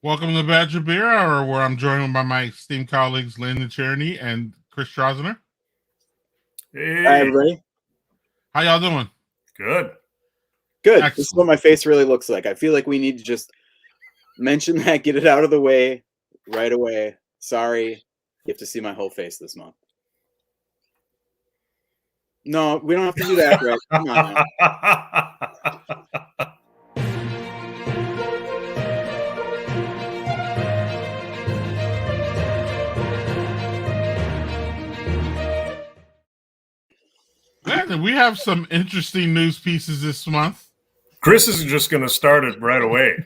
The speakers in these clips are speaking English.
Welcome to Badger Beer Hour, where I'm joined by my esteemed colleagues Landon Cherney and Chris Drosner. Hey. Hi, everybody. How y'all doing? Good. Excellent. This is what my face really looks like. I feel like we need to just mention that, get it out of the way right away. Sorry, you have to see my whole face this month. No, we don't have to do that, Greg. Come on now. Landon, we have some interesting news pieces this month. Chris isn't just going to start it right away.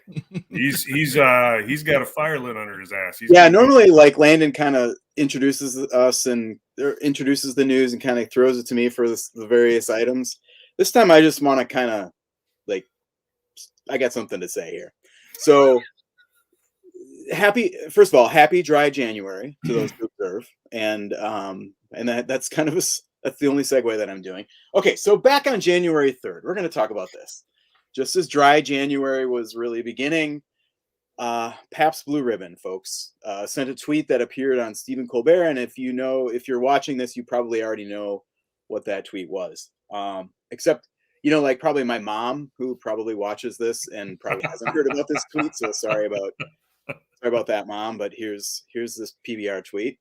He's got a fire lit under his ass. Normally, like Landon kind of introduces us and introduces the news and kind of throws it to me for the various items. This time, I just want to kind of I got something to say here. So first of all, happy dry January to those who observe, and that's kind of that's the only segue that I'm doing. Okay, so back on January 3rd, we're going to talk about this. Just as dry January was really beginning, Pabst Blue Ribbon, folks, sent a tweet that appeared on Stephen Colbert. And if you're watching this, you probably already know what that tweet was. Except, like probably my mom, who probably watches this and probably hasn't heard about this tweet. So sorry about that, Mom. But here's this PBR tweet.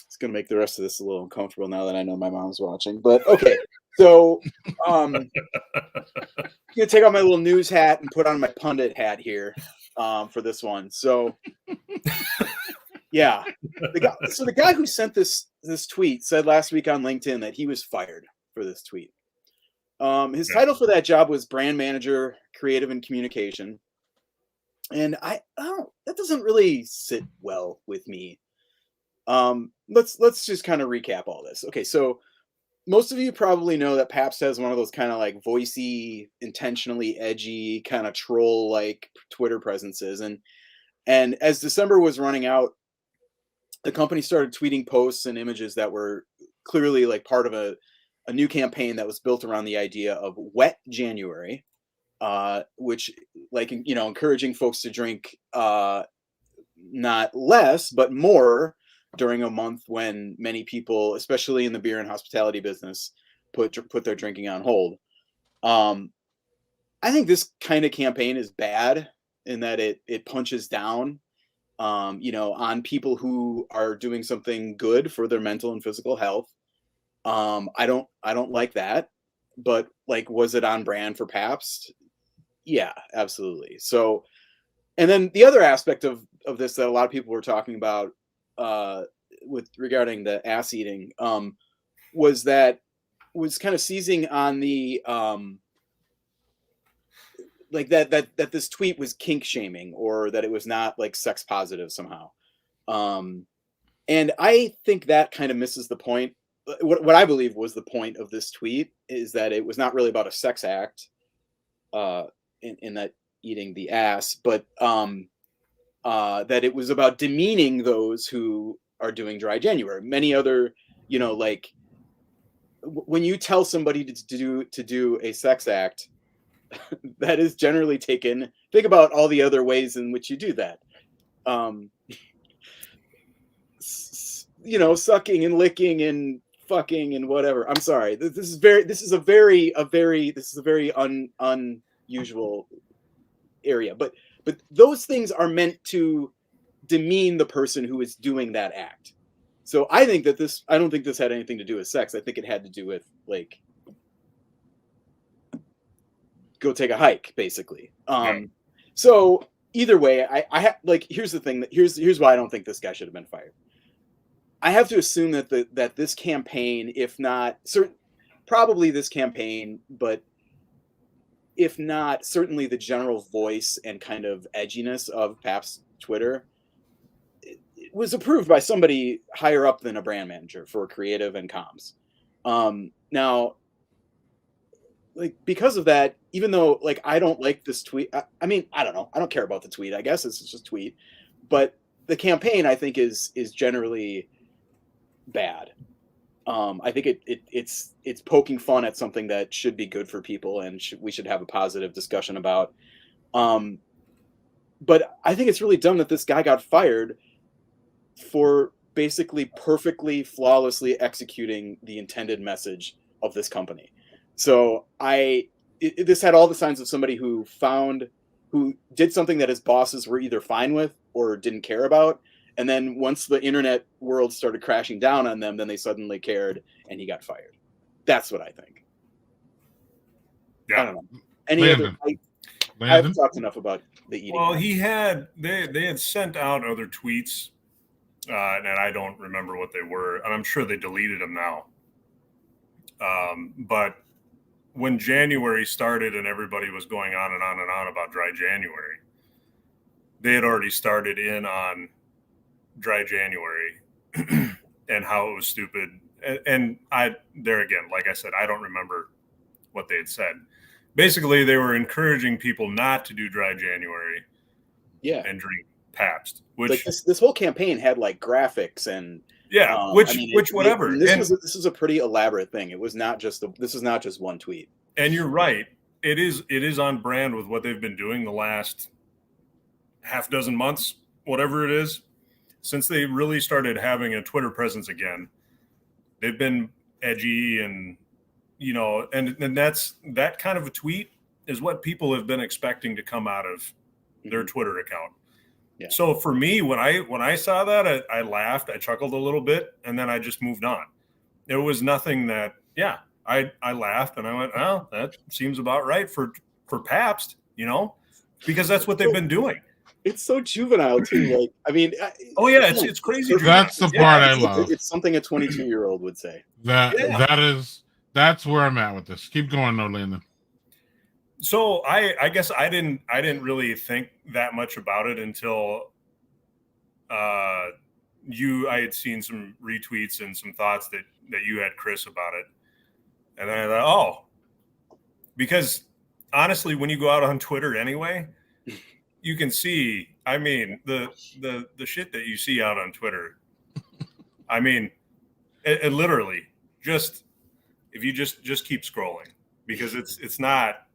It's going to make the rest of this a little uncomfortable now that I know my mom's watching. But okay. So I'm going to take off my little news hat and put on my pundit hat here for this one. So, yeah. The guy who sent this tweet said last week on LinkedIn that he was fired for this tweet. His title for that job was brand manager, creative and communication. And that doesn't really sit well with me. Let's just kind of recap all this. Okay, so most of you probably know that Pabst has one of those kind of like voicey, intentionally edgy, kind of troll-like Twitter presences. And as December was running out, the company started tweeting posts and images that were clearly like part of a new campaign that was built around the idea of Wet January, which encouraging folks to drink not less, but more during a month when many people, especially in the beer and hospitality business, put their drinking on hold. I think this kind of campaign is bad in that it punches down, on people who are doing something good for their mental and physical health. I don't like that, but was it on brand for Pabst? Yeah, absolutely. So, and then the other aspect of this that a lot of people were talking about, regarding the ass eating, was kind of seizing on the that this tweet was kink shaming, or that it was not like sex positive somehow. And I think that kind of misses the point. What I believe was the point of this tweet is that it was not really about a sex act, in that eating the ass, but that it was about demeaning those who are doing dry January. Many other, when you tell somebody to do a sex act, that is generally taken. Think about all the other ways in which you do that. Sucking and licking and fucking and whatever. I'm sorry. This is a very unusual area, but those things are meant to demean the person who is doing that act. So I think that I don't think this had anything to do with sex. I think it had to do with go take a hike, basically. So either way, I have here's the thing here's why I don't think this guy should have been fired. I have to assume that this campaign, if not probably this campaign, but if not, certainly the general voice and kind of edginess of Pabst Twitter, it was approved by somebody higher up than a brand manager for creative and comms. Now, because of that, even though I don't like this tweet, I mean, I don't know. I don't care about the tweet. I guess it's just a tweet. But the campaign, I think, is generally bad. I think it's poking fun at something that should be good for people, and we should have a positive discussion about. but I think it's really dumb that this guy got fired for basically perfectly, flawlessly executing the intended message of this company. So this had all the signs of somebody who did something that his bosses were either fine with or didn't care about. And then once the internet world started crashing down on them, then they suddenly cared and he got fired. That's what I think. Yeah. I don't know. Any other? I haven't talked enough about the eating. Well, they had sent out other tweets, and I don't remember what they were, and I'm sure they deleted them now. But when January started and everybody was going on and on and on about dry January, they had already started in on dry January and how it was stupid. And there again, like I said, I don't remember what they had said. Basically, they were encouraging people not to do dry January, and drink Pabst. Which like this whole campaign had like graphics and whatever. This is a pretty elaborate thing. It was not just this is not just one tweet. And you're right. It is on brand with what they've been doing the last half dozen months, whatever it is, since they really started having a Twitter presence again. They've been edgy and and that's that kind of a tweet is what people have been expecting to come out of their Twitter account. Yeah. So for me, when I saw that, I laughed, I chuckled a little bit, and then I just moved on. It was nothing that, I laughed and I went, oh, that seems about right for Pabst, because that's what they've been doing. It's so juvenile too. Like, I mean, it's crazy. That's the part I love. It's something a 22-year-old would say. That's where I'm at with this. Keep going, though, Landon. So I guess I didn't really think that much about it until I had seen some retweets and some thoughts that you had, Chris, about it. And then I thought, because honestly, when you go out on Twitter anyway, you can see, I mean, the shit that you see out on Twitter. I mean, it literally just, if you just keep scrolling, because it's not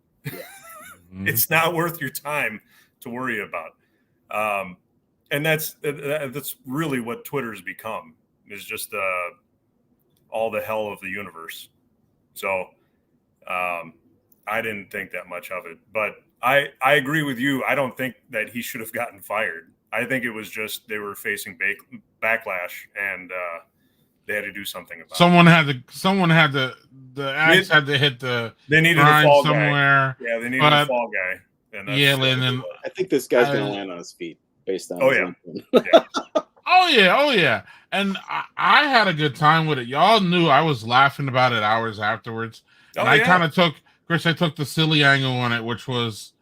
it's not worth your time to worry about. And that's really what Twitter's become, is just all the hell of the universe. So I didn't think that much of it, but I agree with you. I don't think that he should have gotten fired. I think it was just they were facing backlash and they had to do something about it. The axe had to hit the. They needed a fall somewhere. Guy. Yeah, they needed a fall guy. And Landon. I think this guy's going to land on his feet based on. Oh yeah. And I had a good time with it. Y'all knew I was laughing about it hours afterwards. And I kind of took the silly angle on it, which was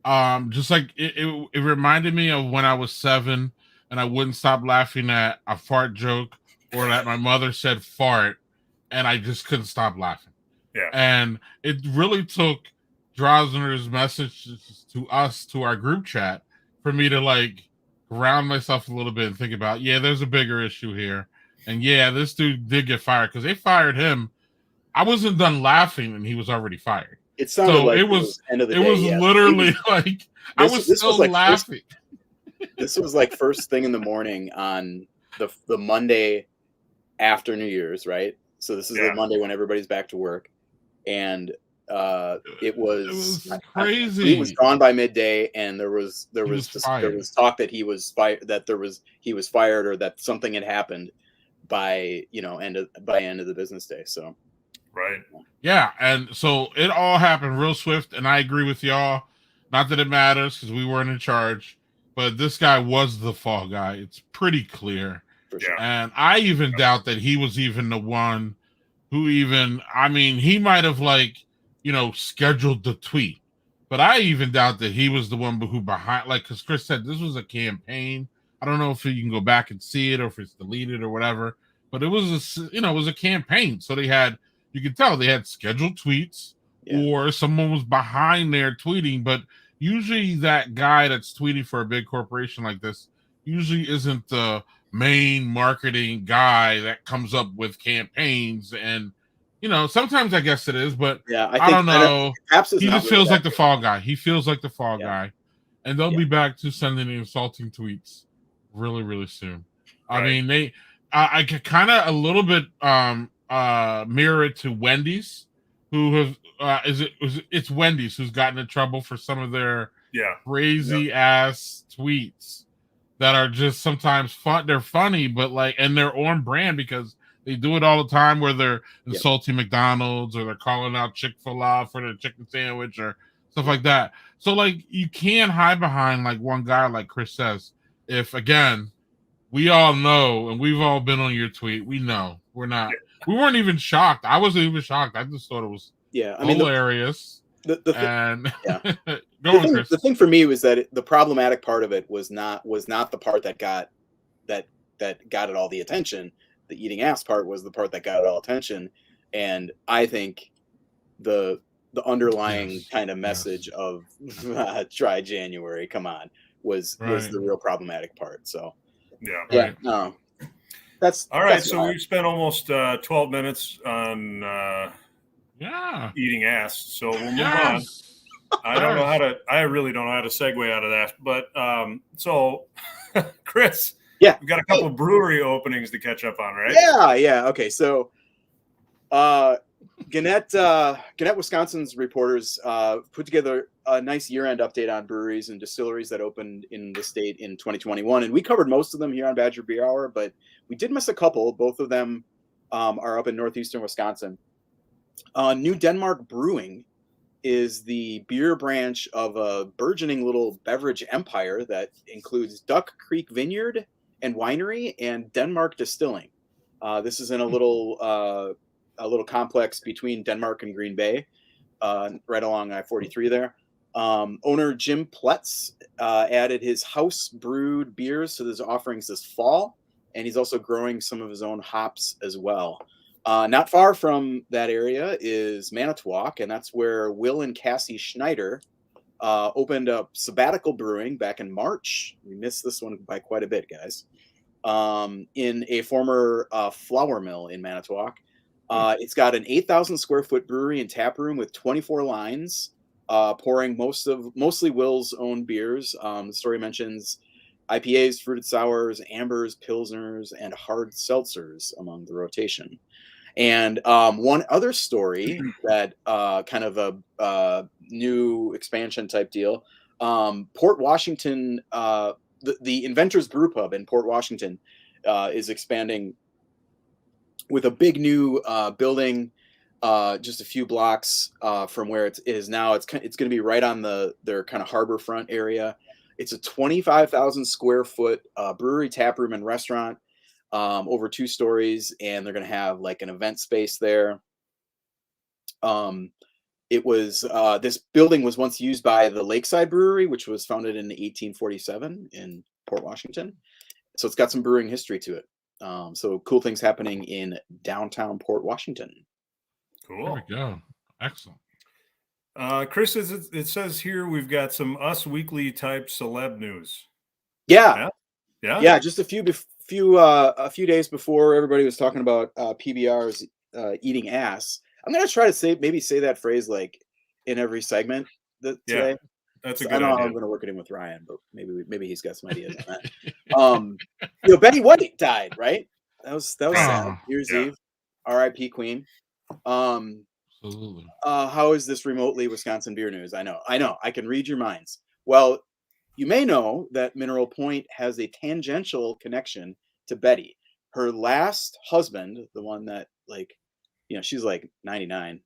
just like it reminded me of when I was 7 and I wouldn't stop laughing at a fart joke or that my mother said fart and I just couldn't stop laughing. Yeah. And it really took Drosner's message to us, to our group chat, for me to like ground myself a little bit and think about, there's a bigger issue here. And this dude did get fired because they fired him. I wasn't done laughing and he was already fired. It sounded like it was end of the day. It was literally like I was still laughing. This was like first thing in the morning on the Monday after New Year's, right? So this is the Monday when everybody's back to work, and it was crazy. He was gone by midday, and there was talk that he was fired, he was fired, or that something had happened by end of the business day. So. Right. Yeah, and so it all happened real swift, and I agree with y'all. Not that it matters because we weren't in charge, but this guy was the fall guy. It's pretty clear. For sure. And I even doubt that he was even the one who he might have scheduled the tweet, but I even doubt that he was the one who behind, because Chris said this was a campaign. I don't know if you can go back and see it or if it's deleted or whatever, but it was it was a campaign. So you could tell they had scheduled tweets or someone was behind there tweeting, but usually that guy that's tweeting for a big corporation like this usually isn't the main marketing guy that comes up with campaigns. And, sometimes I guess it is, but I don't know. He just feels like the fall guy. He feels like the fall guy. and they'll be back to sending insulting tweets really, really soon. I Right. mean, I could kind of a little bit mirror it to Wendy's, who have it's Wendy's who's gotten in trouble for some of their crazy ass tweets that are just sometimes fun. They're funny, but like, and they're on brand because they do it all the time, where they're insulting McDonald's or they're calling out Chick-fil-A for their chicken sandwich or stuff like that. So like, you can't hide behind like one guy, like Chris says. If again, we all know, and we've all been on your tweet, we know we weren't even shocked. I wasn't even shocked. I just thought it was hilarious. The thing for me was that the problematic part of it was not the part that got it all the attention. The eating ass part was the part that got it all attention, and I think the underlying kind of message of Dry January, come on, was the real problematic part. So no, that's all right. That's so we've spent almost 12 minutes on eating ass. So we'll move on. I really don't know how to segue out of that. But so Chris, we've got a couple of brewery openings to catch up on, right? Yeah. Okay. So Gannett, Wisconsin's reporters put together a nice year-end update on breweries and distilleries that opened in the state in 2021, and we covered most of them here on Badger Beer Hour, but we did miss a couple. Both of them are up in northeastern Wisconsin. New Denmark Brewing is the beer branch of a burgeoning little beverage empire that includes Duck Creek Vineyard and Winery and Denmark Distilling. This is in a little complex between Denmark and Green Bay, right along I-43 there. Owner Jim Pletz added his house brewed beers to his offerings this fall, and he's also growing some of his own hops as well. Not far from that area is Manitowoc, and that's where Will and Cassie Schneider opened up Sabbatical Brewing back in March. We missed this one by quite a bit, guys. In a former flour mill in Manitowoc. It's got an 8,000 square foot brewery and tap room with 24 lines, pouring mostly Will's own beers. The story mentions IPAs, fruited sours, ambers, pilsners, and hard seltzers among the rotation. And one other story that kind of a new expansion type deal, Port Washington, the Inventors Brew Pub in Port Washington is expanding with a big new building just a few blocks from where it is now. It's going to be right on their kind of harbor front area. It's a 25,000 square foot brewery, tap room, and restaurant over 2 stories, and they're going to have like an event space there. It was this building was once used by the Lakeside Brewery, which was founded in 1847 in Port Washington. So it's got some brewing history to it. So cool things happening in downtown Port Washington. Cool. There we go. Excellent. Chris, it says here we've got some Us Weekly type celeb news. Yeah. Just a few days before everybody was talking about PBR's eating ass. I'm gonna try to say that phrase like in every segment today. That's a good I know idea. I'm gonna work it in with Ryan, but maybe he's got some ideas on that. Betty White died, right? That was sad. Year's Eve. R.I.P. Queen. Absolutely. How is this remotely Wisconsin beer news? I know. I can read your minds. Well, you may know that Mineral Point has a tangential connection to Betty. Her last husband, the one that she's like 99.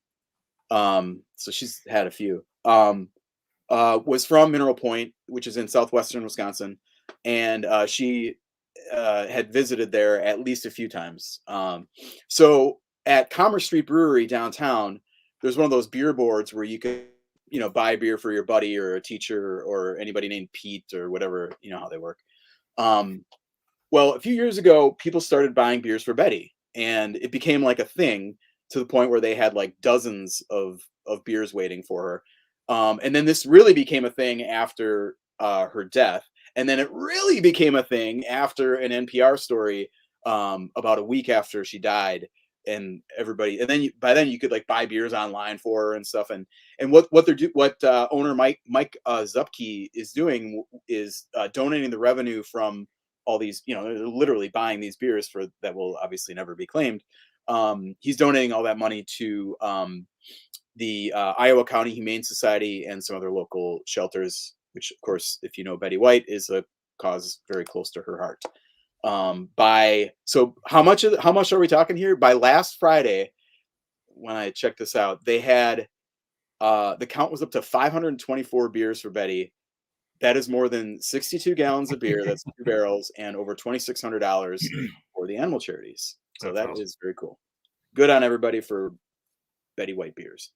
So she's had a few. Was from Mineral Point, which is in southwestern Wisconsin, and she had visited there at least a few times. So at Commerce Street Brewery downtown, there's one of those beer boards where you could, buy beer for your buddy or a teacher or anybody named Pete or whatever, how they work. Well, a few years ago, people started buying beers for Betty, and it became like a thing to the point where they had like dozens of beers waiting for her. And then this really became a thing after her death. And then it really became a thing after an NPR story about a week after she died and everybody, and then by then you could like buy beers online for her and stuff. And what owner Mike Zupke is doing is donating the revenue from all these, they're literally buying these beers for that will obviously never be claimed. He's donating all that money to the Iowa County Humane Society and some other local shelters, which of course, if you know Betty White, is a cause very close to her heart. So how much are we talking here? By last Friday, when I checked this out, they had the count was up to 524 beers for Betty. That is more than 62 gallons of beer. That's 2 barrels and over $2,600 for the animal charities. So that's awesome. Is very cool. Good on everybody for Betty White beers.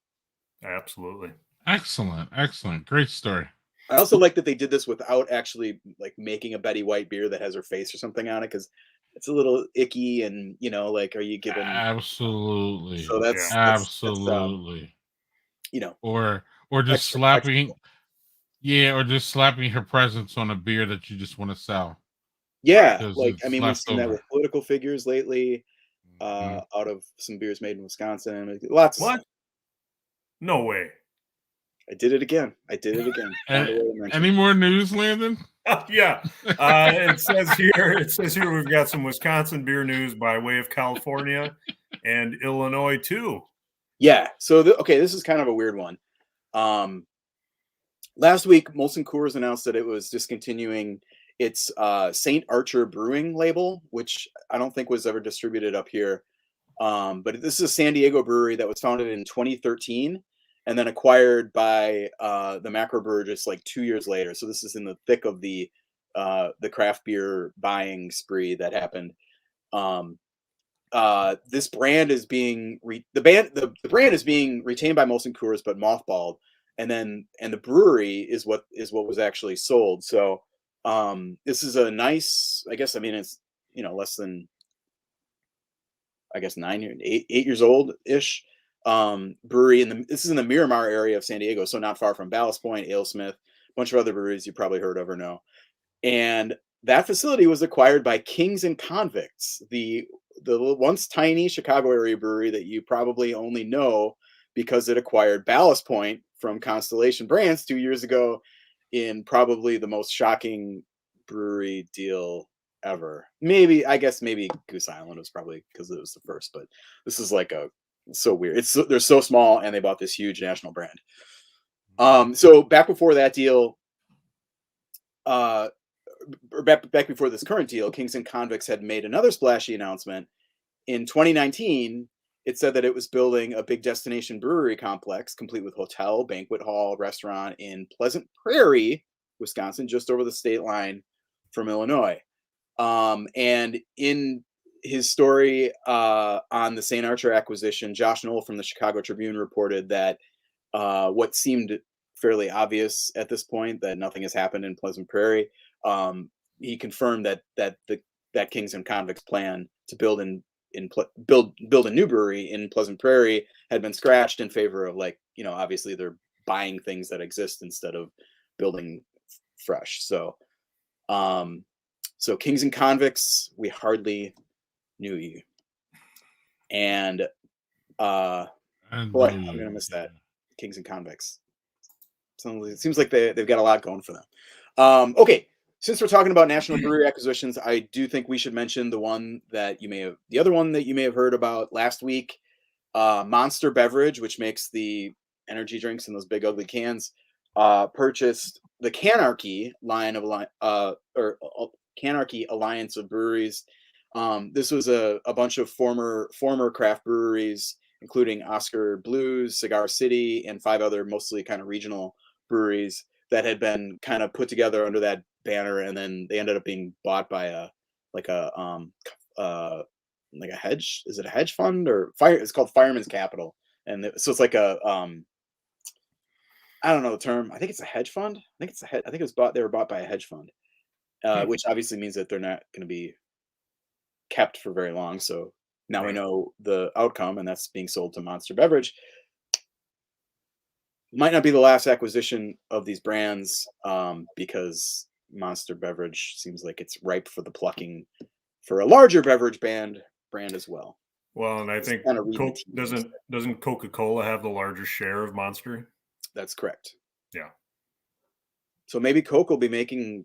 Absolutely. Excellent. Great story. I also like that they did this without actually like making a Betty White beer that has her face or something on it, because it's a little icky, and like, are you giving? Absolutely. So that's absolutely. Or just slapping, or just slapping her presence on a beer that you just want to sell. Yeah, like I mean, we've seen that with political figures lately. Out of some beers made in Wisconsin, lots of stuff. No way. I did it again. Any more news, Landon? Yeah. It says here we've got some Wisconsin beer news by way of California and Illinois too. Yeah. So this is kind of a weird one. Last week, Molson Coors announced that it was discontinuing its St. Archer Brewing label, which I don't think was ever distributed up here. But this is a San Diego brewery that was founded in 2013. And then acquired by the macro brewer just like 2 years later. So this is in the thick of the craft beer buying spree that happened. This brand is being the brand is being retained by Molson Coors, but mothballed. And the brewery is what was actually sold. So this is a nice, I guess. I mean, it's less than, I guess, 8 years old ish. Brewery this is in the Miramar area of San Diego, so not far from Ballast Point, AleSmith, a bunch of other breweries you probably heard of or know. And that facility was acquired by Kings and Convicts, the once tiny Chicago area brewery that you probably only know because it acquired Ballast Point from Constellation Brands 2 years ago in probably the most shocking brewery deal ever. Maybe Goose Island was probably because it was the first, but this is like so weird. They're so small, and they bought this huge national brand. So back before that deal, or back before this current deal, Kings and Convicts had made another splashy announcement. In 2019, it said that it was building a big destination brewery complex, complete with hotel, banquet hall, restaurant in Pleasant Prairie, Wisconsin, just over the state line from Illinois. And in his story on the St. Archer acquisition, Josh Knoll from the Chicago Tribune reported that what seemed fairly obvious at this point, that nothing has happened in Pleasant Prairie. He confirmed that Kings and Convicts plan to build a new brewery in Pleasant Prairie had been scratched in favor of, obviously they're buying things that exist instead of building fresh. So Kings and Convicts, we hardly knew you. And boy, I'm gonna miss that. Kings and Convicts. So it seems like they've got a lot going for them. Okay, since we're talking about national brewery acquisitions, I do think we should mention the other one that you may have heard about last week. Monster Beverage, which makes the energy drinks in those big ugly cans, purchased the Canarchy line of Canarchy Alliance of Breweries. This was a bunch of former craft breweries, including Oscar Blues, Cigar City, and 5 other mostly kind of regional breweries that had been kind of put together under that banner, and then they ended up being bought by a hedge. Is it a hedge fund or fire? It's called Fireman's Capital, and so it's like a I don't know the term. I think it's a hedge fund. I think it was bought. They were bought by a hedge fund, which obviously means that they're not going to be kept for very long. So now we know the outcome, and that's being sold to Monster Beverage. Might not be the last acquisition of these brands, because Monster Beverage seems like it's ripe for the plucking for a larger beverage brand as well. Well, and I think kind of reading Coke the tea leaves. doesn't Coca-Cola have the largest share of Monster? That's correct. Yeah. So maybe Coke will be making.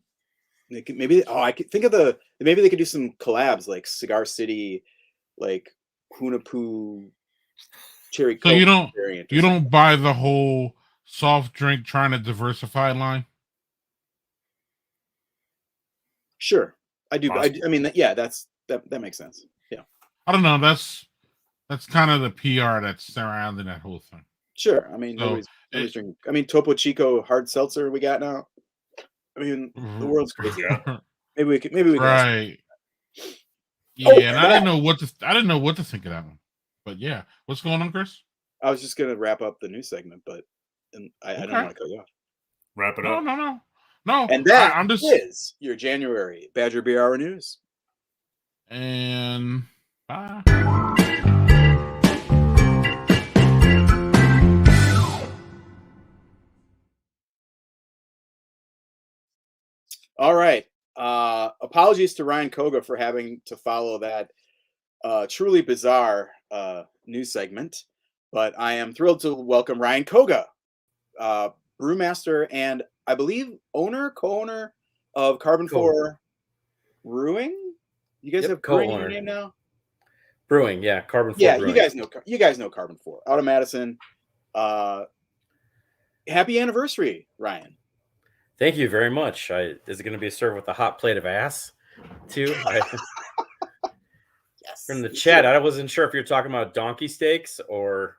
I could think of maybe they could do some collabs like Cigar City, like Hunapu Cherry So Coke you don't variant. you don't buy the whole soft drink trying to diversify line? Sure, I do. I Possible. mean, that makes sense. Yeah, I don't know. That's kind of the PR that's surrounding that whole thing. sure. I mean, So nobody's drinking. I mean, Topo Chico hard seltzer we got now. I mean, the world's crazy. Yeah. Maybe we could ask. right. Oh, Yeah, and and I that, didn't know what to think of that one. But yeah, what's going on, Chris? I was just gonna wrap up the news segment, but I don't Okay. want to cut you off. Wrap it No, up. no. And that I'm just is your January Badger Beer Hour news. and bye. All right. Apologies to Ryan Koga for having to follow that truly bizarre news segment, but I am thrilled to welcome Ryan Koga, brewmaster and I believe co-owner of Karben4 Brewing. You guys have brewing in your name now? Brewing, yeah, Karben4 Yeah, Brewing. you guys know Karben4 out of Madison. Happy anniversary, Ryan. Thank you very much. Is it going to be served with a hot plate of ass, too? Yes. From the chat, I wasn't sure if you're talking about donkey steaks or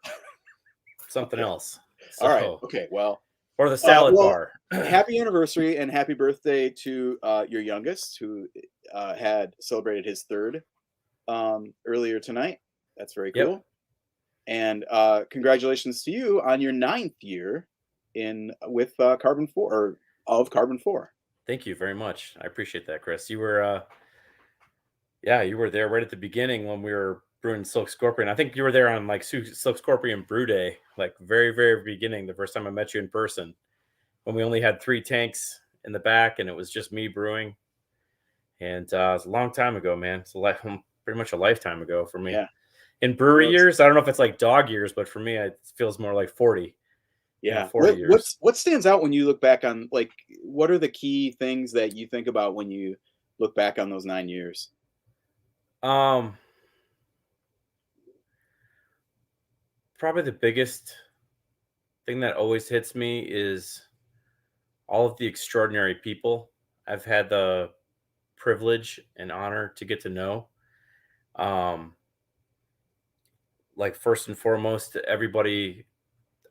something else. So, all right. Okay. Well, or the salad bar. Happy anniversary and happy birthday to your youngest, who had celebrated his third earlier tonight. That's very cool. Yep. And congratulations to you on your 9th year with Karben4 or of Karben4. Thank you very much. I appreciate that, Chris. You were, you were there right at the beginning when we were brewing Silk Scorpion. I think you were there on like Silk Scorpion Brew Day, like very, very beginning, the first time I met you in person, when we only had 3 tanks in the back and it was just me brewing. And it's a long time ago, man. It's pretty much a lifetime ago for me. Yeah. In brewery years, I don't know if it's like dog years, but for me, it feels more like 40. Yeah. 40 years. What stands out when you look back on, like, what are the key things that you think about when you look back on those 9 years? Probably the biggest thing that always hits me is all of the extraordinary people I've had the privilege and honor to get to know. Like first and foremost, everybody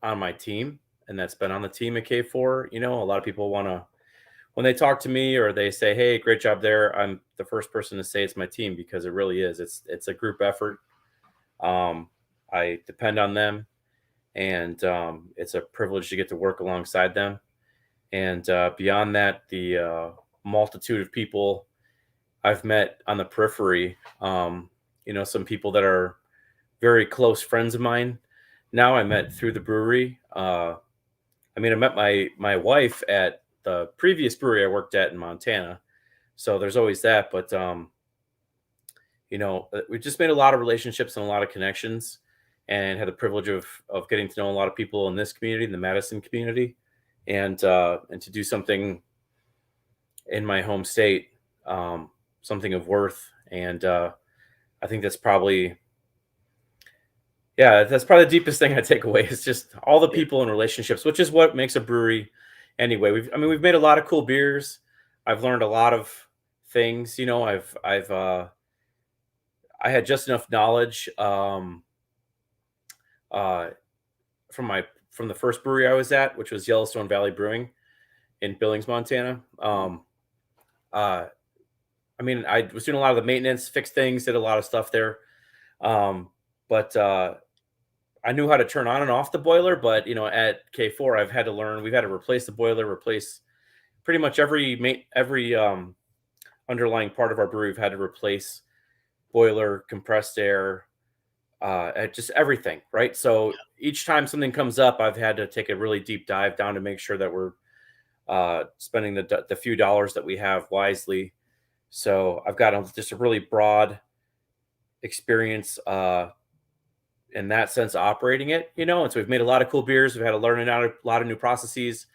on my team, and that's been on the team at K4. You know, a lot of people when they talk to me or they say, "Hey, great job there," I'm the first person to say it's my team, because it really is. It's a group effort. I depend on them, and it's a privilege to get to work alongside them. And beyond that, the multitude of people I've met on the periphery, some people that are very close friends of mine now I met through the brewery. I met my wife at the previous brewery I worked at in Montana. So there's always that. But, we just made a lot of relationships and a lot of connections, and had the privilege of getting to know a lot of people in this community, in the Madison community, and to do something in my home state, something of worth. And I think that's probably the deepest thing I take away, is just all the people and relationships, which is what makes a brewery anyway. We've made a lot of cool beers. I've learned a lot of things. I had just enough knowledge from the first brewery I was at, which was Yellowstone Valley Brewing in Billings, Montana. I was doing a lot of the maintenance, fixed things, did a lot of stuff there. But I knew how to turn on and off the boiler, but at K4, we've had to replace the boiler, replace pretty much every underlying part of our brewery. We've had to replace boiler, compressed air, just everything, right? So each time something comes up, I've had to take a really deep dive down to make sure that we're spending the few dollars that we have wisely. So I've got just a really broad experience in that sense operating it, you know. And so we've made a lot of cool beers. We've had to learn a lot of new processes,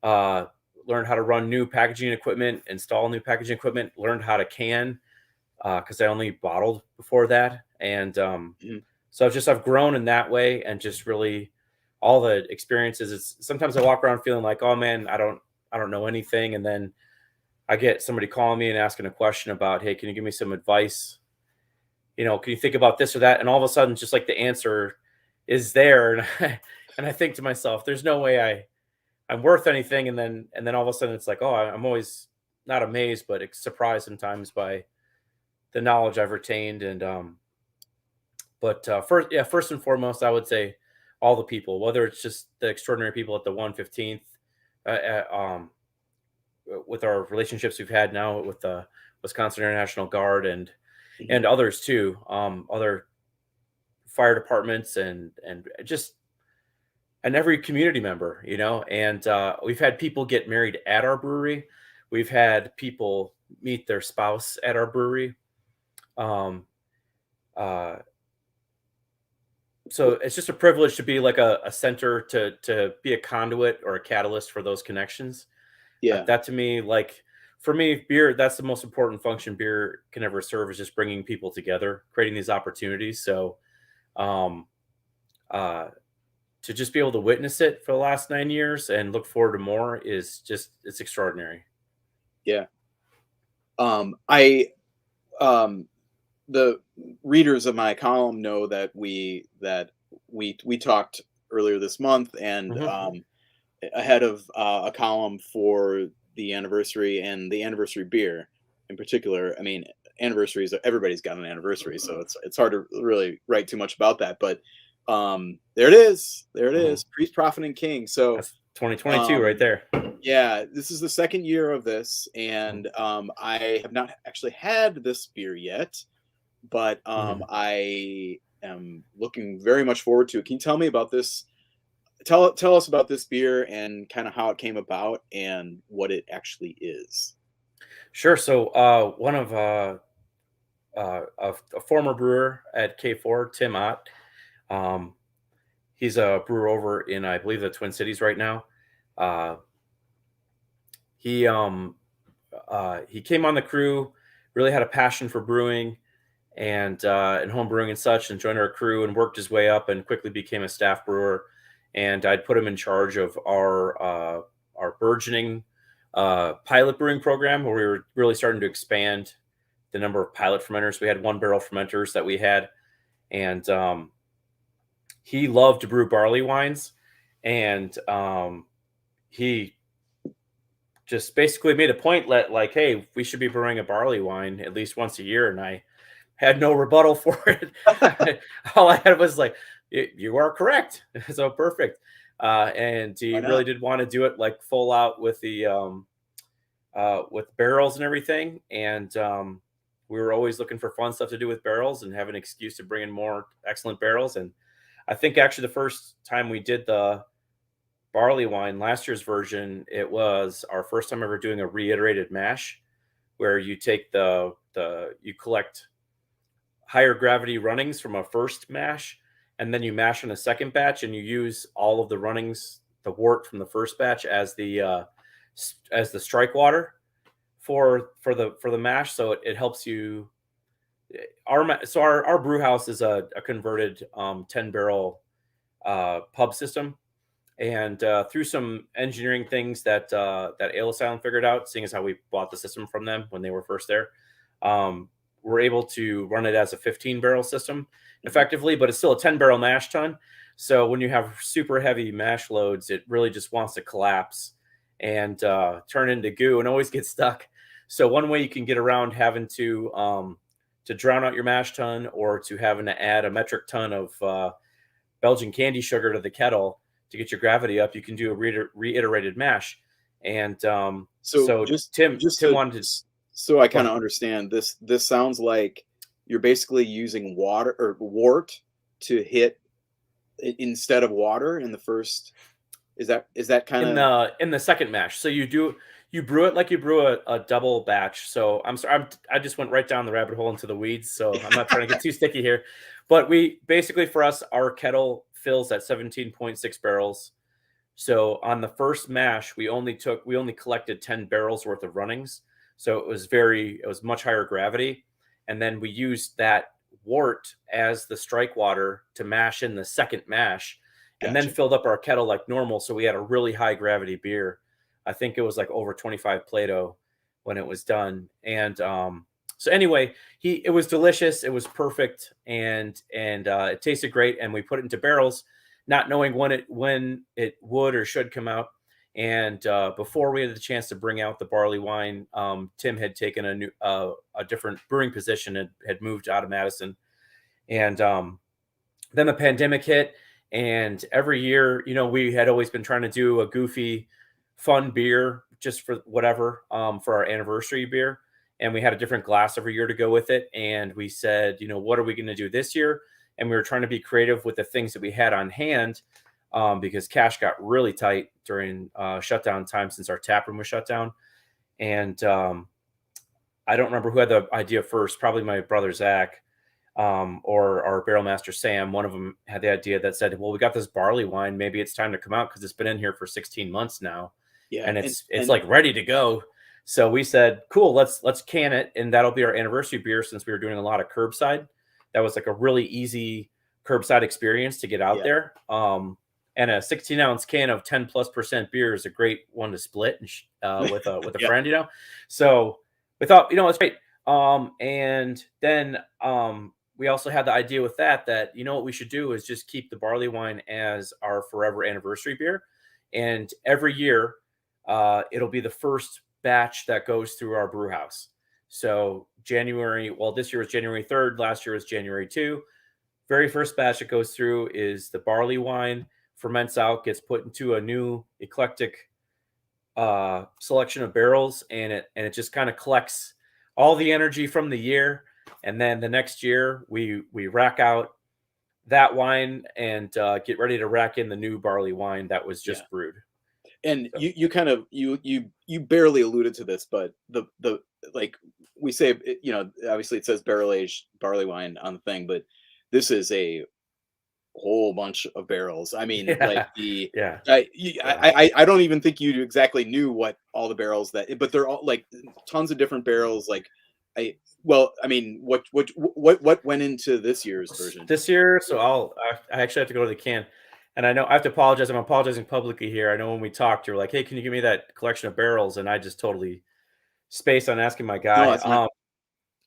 learned how to run new packaging equipment, install new packaging equipment, learned how to can, because I only bottled before that. And so I've grown in that way, and just really all the experiences. It's sometimes I walk around feeling like, oh man, I don't know anything. And then I get somebody calling me and asking a question about, hey, can you give me some advice? You know, can you think about this or that? And all of a sudden, just like the answer is there. And I think to myself, there's no way I'm worth anything. And then all of a sudden it's like, oh, I'm always not amazed, but surprised sometimes by the knowledge I've retained. And, first and foremost, I would say all the people, whether it's just the extraordinary people at the 115th, with our relationships we've had now with the Wisconsin International Guard and others too, other fire departments and every community member, you know. And we've had people get married at our brewery. We've had people meet their spouse at our brewery. So it's just a privilege to be like a center, to be a conduit or a catalyst for those connections. Yeah. That to me, like, for me, beer, that's the most important function beer can ever serve, is just bringing people together, creating these opportunities. So to just be able to witness it for the last 9 years and look forward to more is just, it's extraordinary. Yeah. The readers of my column know that we talked earlier this month, and ahead of a column for the anniversary and the anniversary beer in particular. I mean, anniversaries, everybody's got an anniversary, so it's hard to really write too much about that. But there it is. Priest, Prophet, and King. So that's 2022 right there. Yeah, this is the second year of this, and I have not actually had this beer yet, but I am looking very much forward to it. Can you tell me about this? Tell us about this beer and kind of how it came about and what it actually is. Sure. So one of a former brewer at K4, Tim Ott, he's a brewer over in, I believe, the Twin Cities right now. He came on the crew, really had a passion for brewing and home brewing and such, and joined our crew and worked his way up and quickly became a staff brewer. And I'd put him in charge of our burgeoning pilot brewing program, where we were really starting to expand the number of pilot fermenters. We had 1 barrel fermenters that we had, and he loved to brew barley wines, and he just basically made a point like, hey, we should be brewing a barley wine at least once a year. And I had no rebuttal for it. All I had was like, you are correct. So perfect. And he really did want to do it like full out with the with barrels and everything. And we were always looking for fun stuff to do with barrels and have an excuse to bring in more excellent barrels. And I think actually the first time we did the barley wine, last year's version, it was our first time ever doing a reiterated mash, where you take you collect higher gravity runnings from a first mash, and then you mash in a second batch, and you use all of the runnings, the wort from the first batch as the strike water for the mash. So it helps you. Our brew house is a converted 10 barrel pub system, and through some engineering things that Ale Asylum figured out, seeing as how we bought the system from them when they were first there, we're able to run it as a 15 barrel system effectively, but it's still a 10 barrel mash tun. So when you have super heavy mash loads, it really just wants to collapse and turn into goo and always get stuck. So one way you can get around having to drown out your mash tun, or to having to add a metric ton of Belgian candy sugar to the kettle to get your gravity up, you can do a reiterated mash. And Tim wanted to. So I kind of understand this. This sounds like you're basically using water or wort to hit instead of water in the first. Is that kind of in the second mash? So you You brew it like you brew a double batch. So I'm sorry, I just went right down the rabbit hole into the weeds. So I'm not trying to get too sticky here. But we basically, for us, our kettle fills at 17.6 barrels. So on the first mash, we only collected 10 barrels worth of runnings. So it was much higher gravity. And then we used that wort as the strike water to mash in the second mash, and then filled up our kettle like normal. So we had a really high gravity beer. I think it was like over 25 Plato when it was done. And so anyway, it was delicious. It was perfect. And it tasted great. And we put it into barrels, not knowing when it would or should come out. And before we had the chance to bring out the barley wine, Tim had taken a different brewing position and had moved out of Madison. And then the pandemic hit. And every year, we had always been trying to do a goofy, fun beer just for whatever, for our anniversary beer. And we had a different glass every year to go with it. And we said, what are we going to do this year? And we were trying to be creative with the things that we had on hand, because cash got really tight during shutdown time since our tap room was shut down. And I don't remember who had the idea first, probably my brother Zach, or our barrel master Sam. One of them had the idea that said, well, we got this barley wine, maybe it's time to come out because it's been in here for 16 months now. Yeah, and it's like ready to go. So we said, cool, let's can it, and that'll be our anniversary beer, since we were doing a lot of curbside. That was like a really easy curbside experience to get out there. And a 16-ounce can of 10+% beer is a great one to split with a friend, So we thought, it's great. And then we also had the idea with that what we should do is just keep the barley wine as our forever anniversary beer. And every year, it'll be the first batch that goes through our brew house. So this year was January 3rd. Last year was January 2. Very first batch that goes through is the barley wine, ferments out, gets put into a new eclectic selection of barrels, and it just kind of collects all the energy from the year. And then the next year we rack out that wine and get ready to rack in the new barley wine that was just brewed. And so, you kind of you barely alluded to this, but the like we say, obviously it says barrel aged barley wine on the thing, but this is a whole bunch of barrels. I mean, like I don't even think you exactly knew what all the barrels but they're all like tons of different barrels. Like what went into this year's version? This year, so I actually have to go to the can. And I know I have to apologize. I'm apologizing publicly here. I know when we talked, you're like, hey, can you give me that collection of barrels? And I just totally spaced on asking my guy.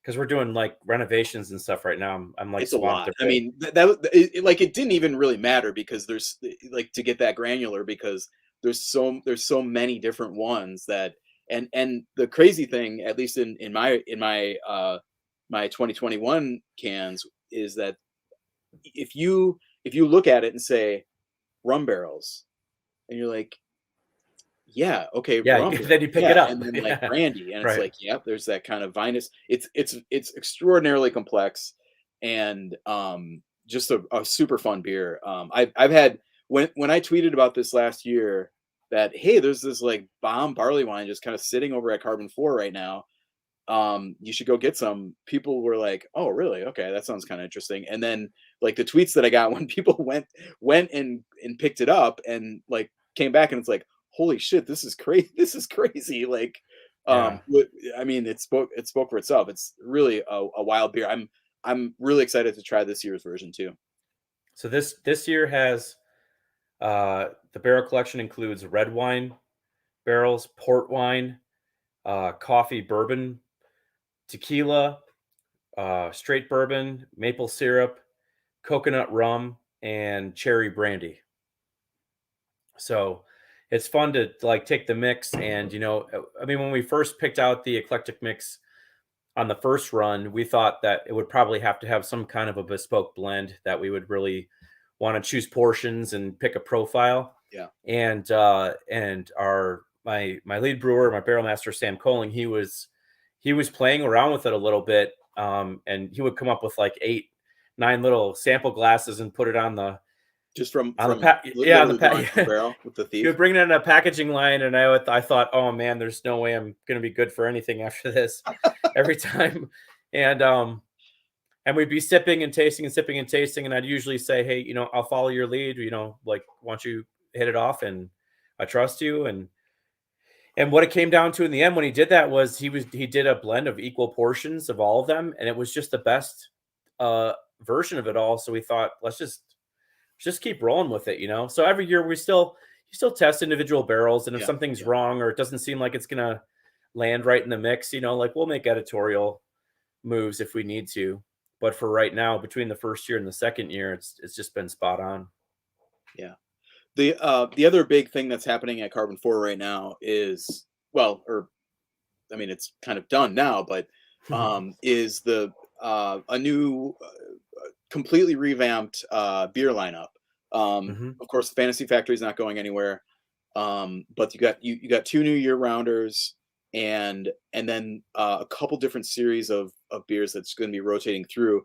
Because we're doing like renovations and stuff right now. I'm like, it's a lot. I mean, it didn't even really matter because there's like to get that granular because there's so many different ones that and the crazy thing, at least in my my 2021 cans, is that if you look at it and say rum barrels, and you're like, yeah, okay, rum, then you pick it up, and then like brandy, and it's like, there's that kind of vinous. It's extraordinarily complex, and just a super fun beer. I've had when I tweeted about this last year that hey, there's this like bomb barley wine just kind of sitting over at Karben4 right now. You should go get some. People were like, oh really? Okay, that sounds kind of interesting. And then like the tweets that I got when people went and picked it up and like came back and it's like, holy shit, this is crazy. This is crazy. Like, I mean, it spoke for itself. It's really a wild beer. I'm really excited to try this year's version too. So this year has the barrel collection includes red wine barrels, port wine, coffee, bourbon, tequila, straight bourbon, maple syrup, coconut rum, and cherry brandy. So it's fun to like take the mix. And, I mean, when we first picked out the eclectic mix on the first run, we thought that it would probably have to have some kind of a bespoke blend that we would really want to choose portions and pick a profile. Yeah. And my lead brewer, my barrel master, Sam Coling, he was playing around with it a little bit. And he would come up with like 8-9 little sample glasses and put it on the Just from on the going from barrel with the He thief. would bring it in a packaging line, and I thought, oh man, there's no way I'm gonna be good for anything after this. Every time, and we'd be sipping and tasting and sipping and tasting, and I'd usually say, hey, I'll follow your lead. Like, why don't you hit it off, and I trust you. And what it came down to in the end when he did that was he did a blend of equal portions of all of them, and it was just the best version of it all. So we thought, let's just keep rolling with it, So every year you still test individual barrels, and if something's wrong or it doesn't seem like it's gonna land right in the mix, like we'll make editorial moves if we need to. But for right now, between the first year and the second year, it's just been spot on. Yeah. The other big thing that's happening at Karben4 right now is, it's kind of done now, but is a new completely revamped beer lineup. Of course, the Fantasy Factory is not going anywhere, but you got 2 new year rounders and then a couple different series of beers that's going to be rotating through.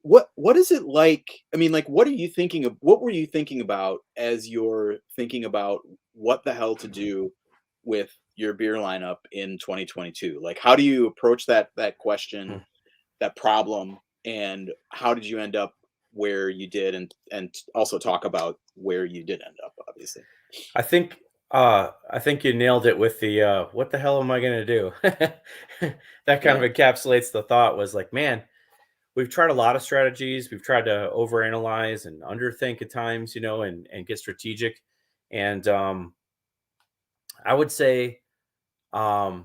What is it like? I mean, like, what are you thinking of? What were you thinking about as you're thinking about what the hell to do with your beer lineup in 2022? Like, how do you approach that question, that problem, and how did you end up where you did, and also talk about where you did end up, obviously. I think you nailed it with the what the hell am I going to do? That kind of encapsulates the thought. Was like, man, we've tried a lot of strategies. We've tried to overanalyze and underthink at times, and get strategic. And I would say, yeah,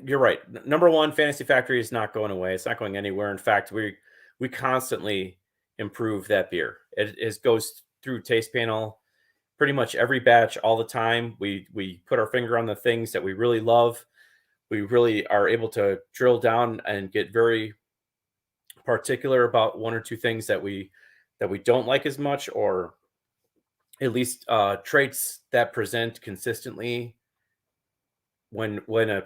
you're right. Number one, Fantasy Factory is not going away. It's not going anywhere. In fact, we constantly improve that beer. It goes through taste panel pretty much every batch all the time. We put our finger on the things that we really love. We really are able to drill down and get very particular about 1 or 2 things that we don't like as much, or at least traits that present consistently when a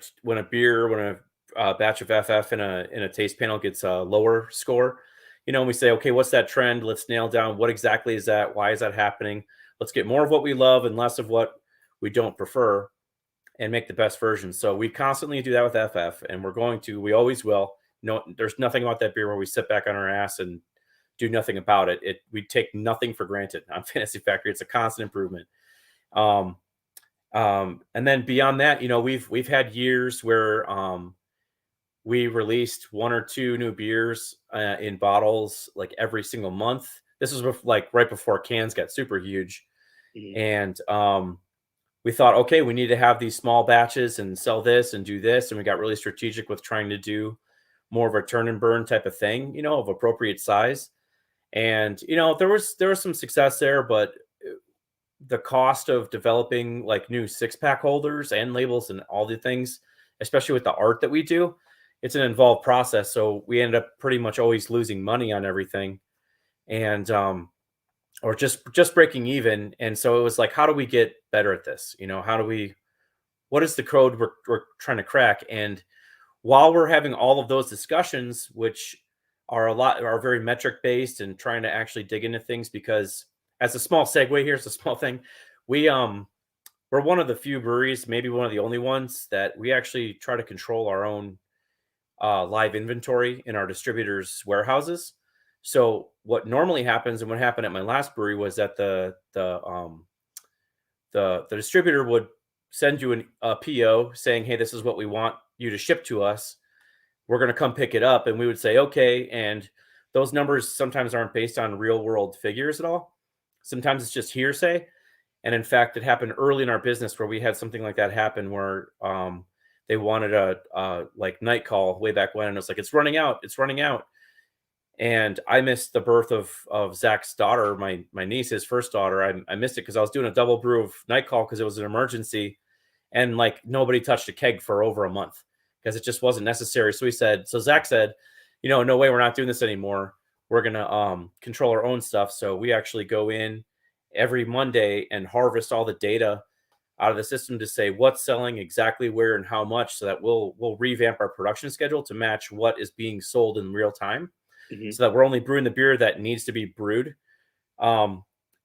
batch of FF in a taste panel gets a lower score. We say, okay, what's that trend? Let's nail down what exactly is that? Why is that happening? Let's get more of what we love and less of what we don't prefer, and make the best version. So we constantly do that with FF, and we always will. No, there's nothing about that beer where we sit back on our ass and do nothing about it. We take nothing for granted on Fantasy Factory. It's a constant improvement. And then beyond that, we've had years where we released 1 or 2 new beers in bottles like every single month. This was like right before cans got super huge. And we thought, okay, we need to have these small batches and sell this and do this. And we got really strategic with trying to do more of a turn and burn type of thing, of appropriate size. And, there was some success there, but the cost of developing like new 6-pack holders and labels and all the things, especially with the art that we do, it's an involved process. So we ended up pretty much always losing money on everything, and or just breaking even. And so it was like, how do we get better at this? What is the code we're trying to crack? And while we're having all of those discussions, which are very metric based and trying to actually dig into things, because as a small segue, here's a small thing. We're one of the few breweries, maybe one of the only ones, that we actually try to control our own live inventory in our distributors' warehouses. So what normally happens, and what happened at my last brewery, was that the distributor would send you a PO saying, hey, this is what we want you to ship to us. We're going to come pick it up. And we would say, okay. And those numbers sometimes aren't based on real world figures at all. Sometimes it's just hearsay. And in fact, it happened early in our business where we had something like that happen, where they wanted a like night call way back when. And it was like, it's running out. And I missed the birth of Zach's daughter, my niece, his first daughter. I missed it because I was doing a double brew of night call because it was an emergency. And like nobody touched a keg for over a month because it just wasn't necessary. So Zach said, no way, we're not doing this anymore. We're going to control our own stuff. So we actually go in every Monday and harvest all the data out of the system to say what's selling, exactly where and how much, so that we'll revamp our production schedule to match what is being sold in real time, so that we're only brewing the beer that needs to be brewed.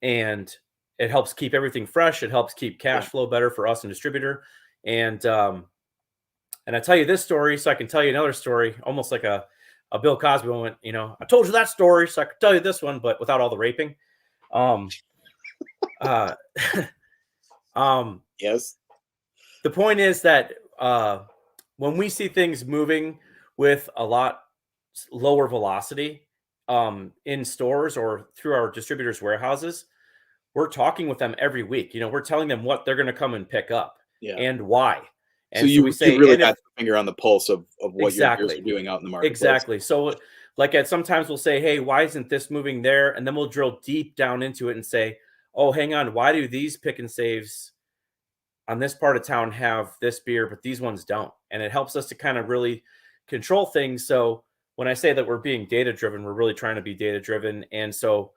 and it helps keep everything fresh. It helps keep cash flow better for us and distributor. And I tell you this story so I can tell you another story, almost like a Bill Cosby moment. You know, I told you that story so I could tell you this one, but without all the raping. Yes. The point is that when we see things moving with a lot lower velocity in stores or through our distributors' warehouses, we're talking with them every week. You know, we're telling them what they're going to come and pick up and why. And so you, we say, you really got the finger on the pulse of what your beers are doing out in the market. Exactly. So like sometimes we'll say, hey, why isn't this moving there? And then we'll drill deep down into it and say, oh, hang on, why do these pick and saves on this part of town have this beer, but these ones don't? And it helps us to kind of really control things. So when I say that we're being data driven, we're really trying to be data driven. And so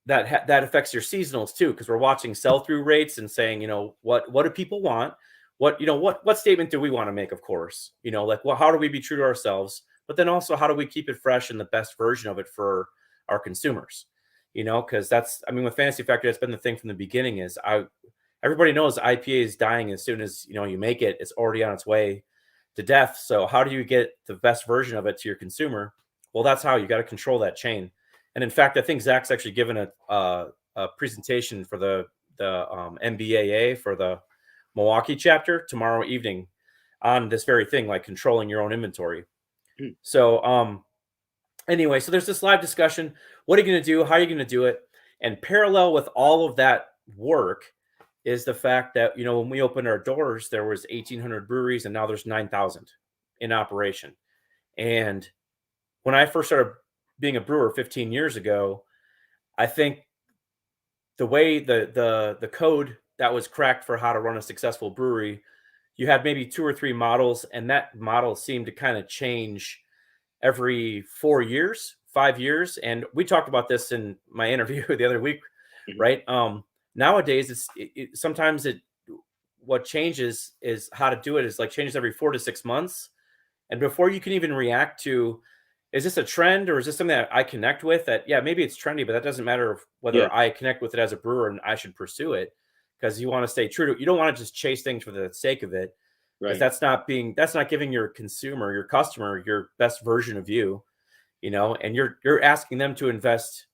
that affects your seasonals too, because we're watching sell-through rates and saying, you know, what do people want? What statement do we want to make? Of course, you know, like, well, how do we be true to ourselves? But then also, how do we keep it fresh and the best version of it for our consumers? You know, because with Fantasy Factory, that's been the thing from the beginning. Is everybody knows IPA is dying as soon as you make it. It's already on its way to death. So how do you get the best version of it to your consumer? Well, that's how you got to control that chain. And in fact, I think Zach's actually given a presentation for the MBAA for the Milwaukee chapter tomorrow evening on this very thing, like controlling your own inventory. So anyway, so there's this live discussion. What are you going to do? How are you going to do it? And parallel with all of that work is the fact that, when we opened our doors, there was 1,800 breweries and now there's 9,000 in operation. And when I first started being a brewer 15 years ago, I think the way the code that was cracked for how to run a successful brewery, you had maybe 2 or 3 models, and that model seemed to kind of change every 4 years, 5 years. And we talked about this in my interview the other week, right? Nowadays, sometimes what changes is how to do it is like changes every 4 to 6 months. And before you can even react to, is this a trend or is this something that I connect with? That, yeah, maybe it's trendy, but that doesn't matter whether I connect with it as a brewer and I should pursue it, because you want to stay true to it. You don't want to just chase things for the sake of it. Right. That's not giving your consumer, your customer, your best version of you, and you're asking them to invest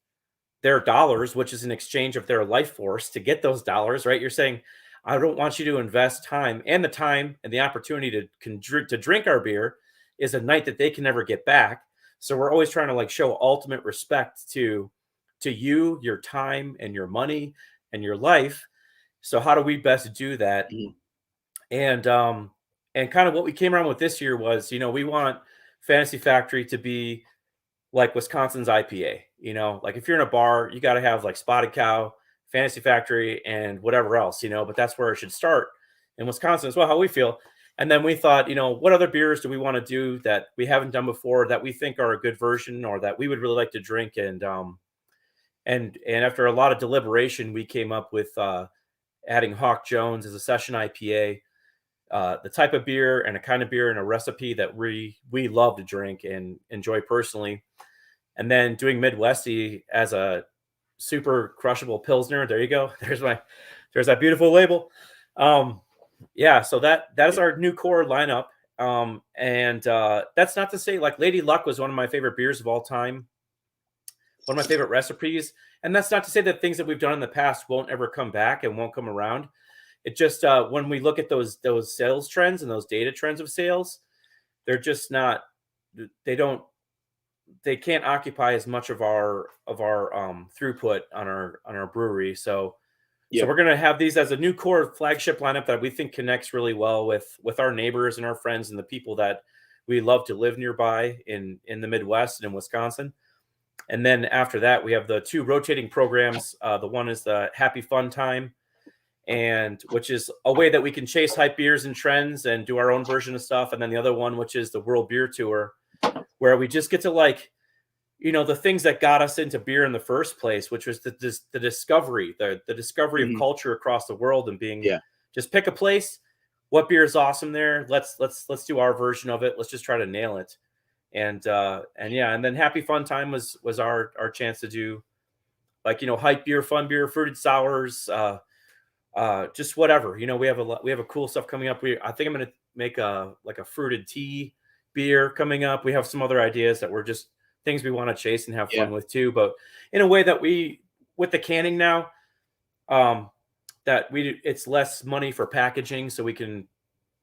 their dollars, which is an exchange of their life force to get those dollars, right? You're saying, I don't want you to invest time and the opportunity to drink our beer is a night that they can never get back. So we're always trying to show ultimate respect to you, your time and your money and your life. So how do we best do that? And kind of what we came around with this year was, we want Fantasy Factory to be like Wisconsin's IPA. Like if you're in a bar, you got to have like Spotted Cow, Fantasy Factory, and whatever else, but that's where it should start in Wisconsin as well, how we feel. And then we thought, what other beers do we want to do that we haven't done before that we think are a good version or that we would really like to drink? And after a lot of deliberation, we came up with adding Hawk Jones as a session IPA, the type of beer and a kind of beer and a recipe that we love to drink and enjoy personally. And then doing Midwesty as a super crushable Pilsner. There you go. There's that beautiful label. So that is our new core lineup. And that's not to say like Lady Luck was one of my favorite beers of all time, one of my favorite recipes. And that's not to say that things that we've done in the past won't ever come back and won't come around. It just when we look at those sales trends and those data trends of sales, they're just not. They can't occupy as much of our throughput on our brewery. So we're going to have these as a new core flagship lineup that we think connects really well with our neighbors and our friends and the people that we love to live nearby in the Midwest and in Wisconsin. And then after that, we have the 2 rotating programs. The one is the Happy Fun Time, and which is a way that we can chase hype beers and trends and do our own version of stuff. And then the other one, which is the World Beer Tour, where we just get to the things that got us into beer in the first place, which was the discovery, the discovery of culture across the world and being just pick a place. What beer is awesome there? Let's do our version of it. Let's just try to nail it. And then Happy Fun Time was our chance to do like, hype beer, fun beer, fruited sours, just whatever. We have a cool stuff coming up. I think I'm going to make a fruited tea beer coming up. We have some other ideas that we're just things we want to chase and have fun with too, but in a way that with the canning now, it's less money for packaging, so we can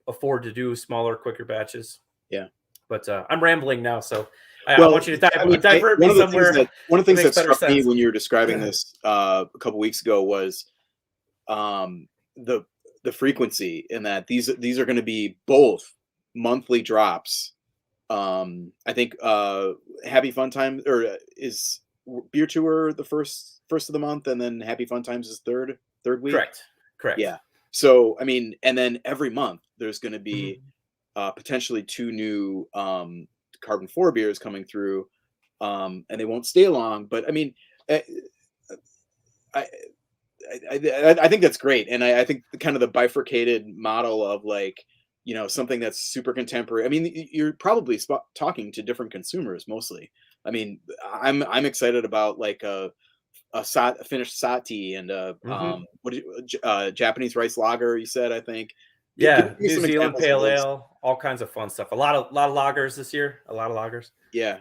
afford to do smaller, quicker batches. Yeah. But I'm rambling now, so I want you to divert me somewhere. One of the things that struck me when you were describing this a couple weeks ago was the frequency, in that these are going to be both monthly drops. I think Happy Fun Time is Beer Tour the first of the month, and then Happy Fun Times is third week. Correct. Yeah. So I mean, and then every month there's going to be potentially 2 new Karben4 beers coming through, and they won't stay long. But I mean, I think that's great, and I think kind of the bifurcated model of like, something that's super contemporary. I mean, you're probably talking to different consumers mostly. I mean, I'm excited about like a finished sati and Japanese rice lager. You said, I think. Yeah, New Zealand pale ale, all kinds of fun stuff. A lot of lagers this year. A lot of lagers. Yeah.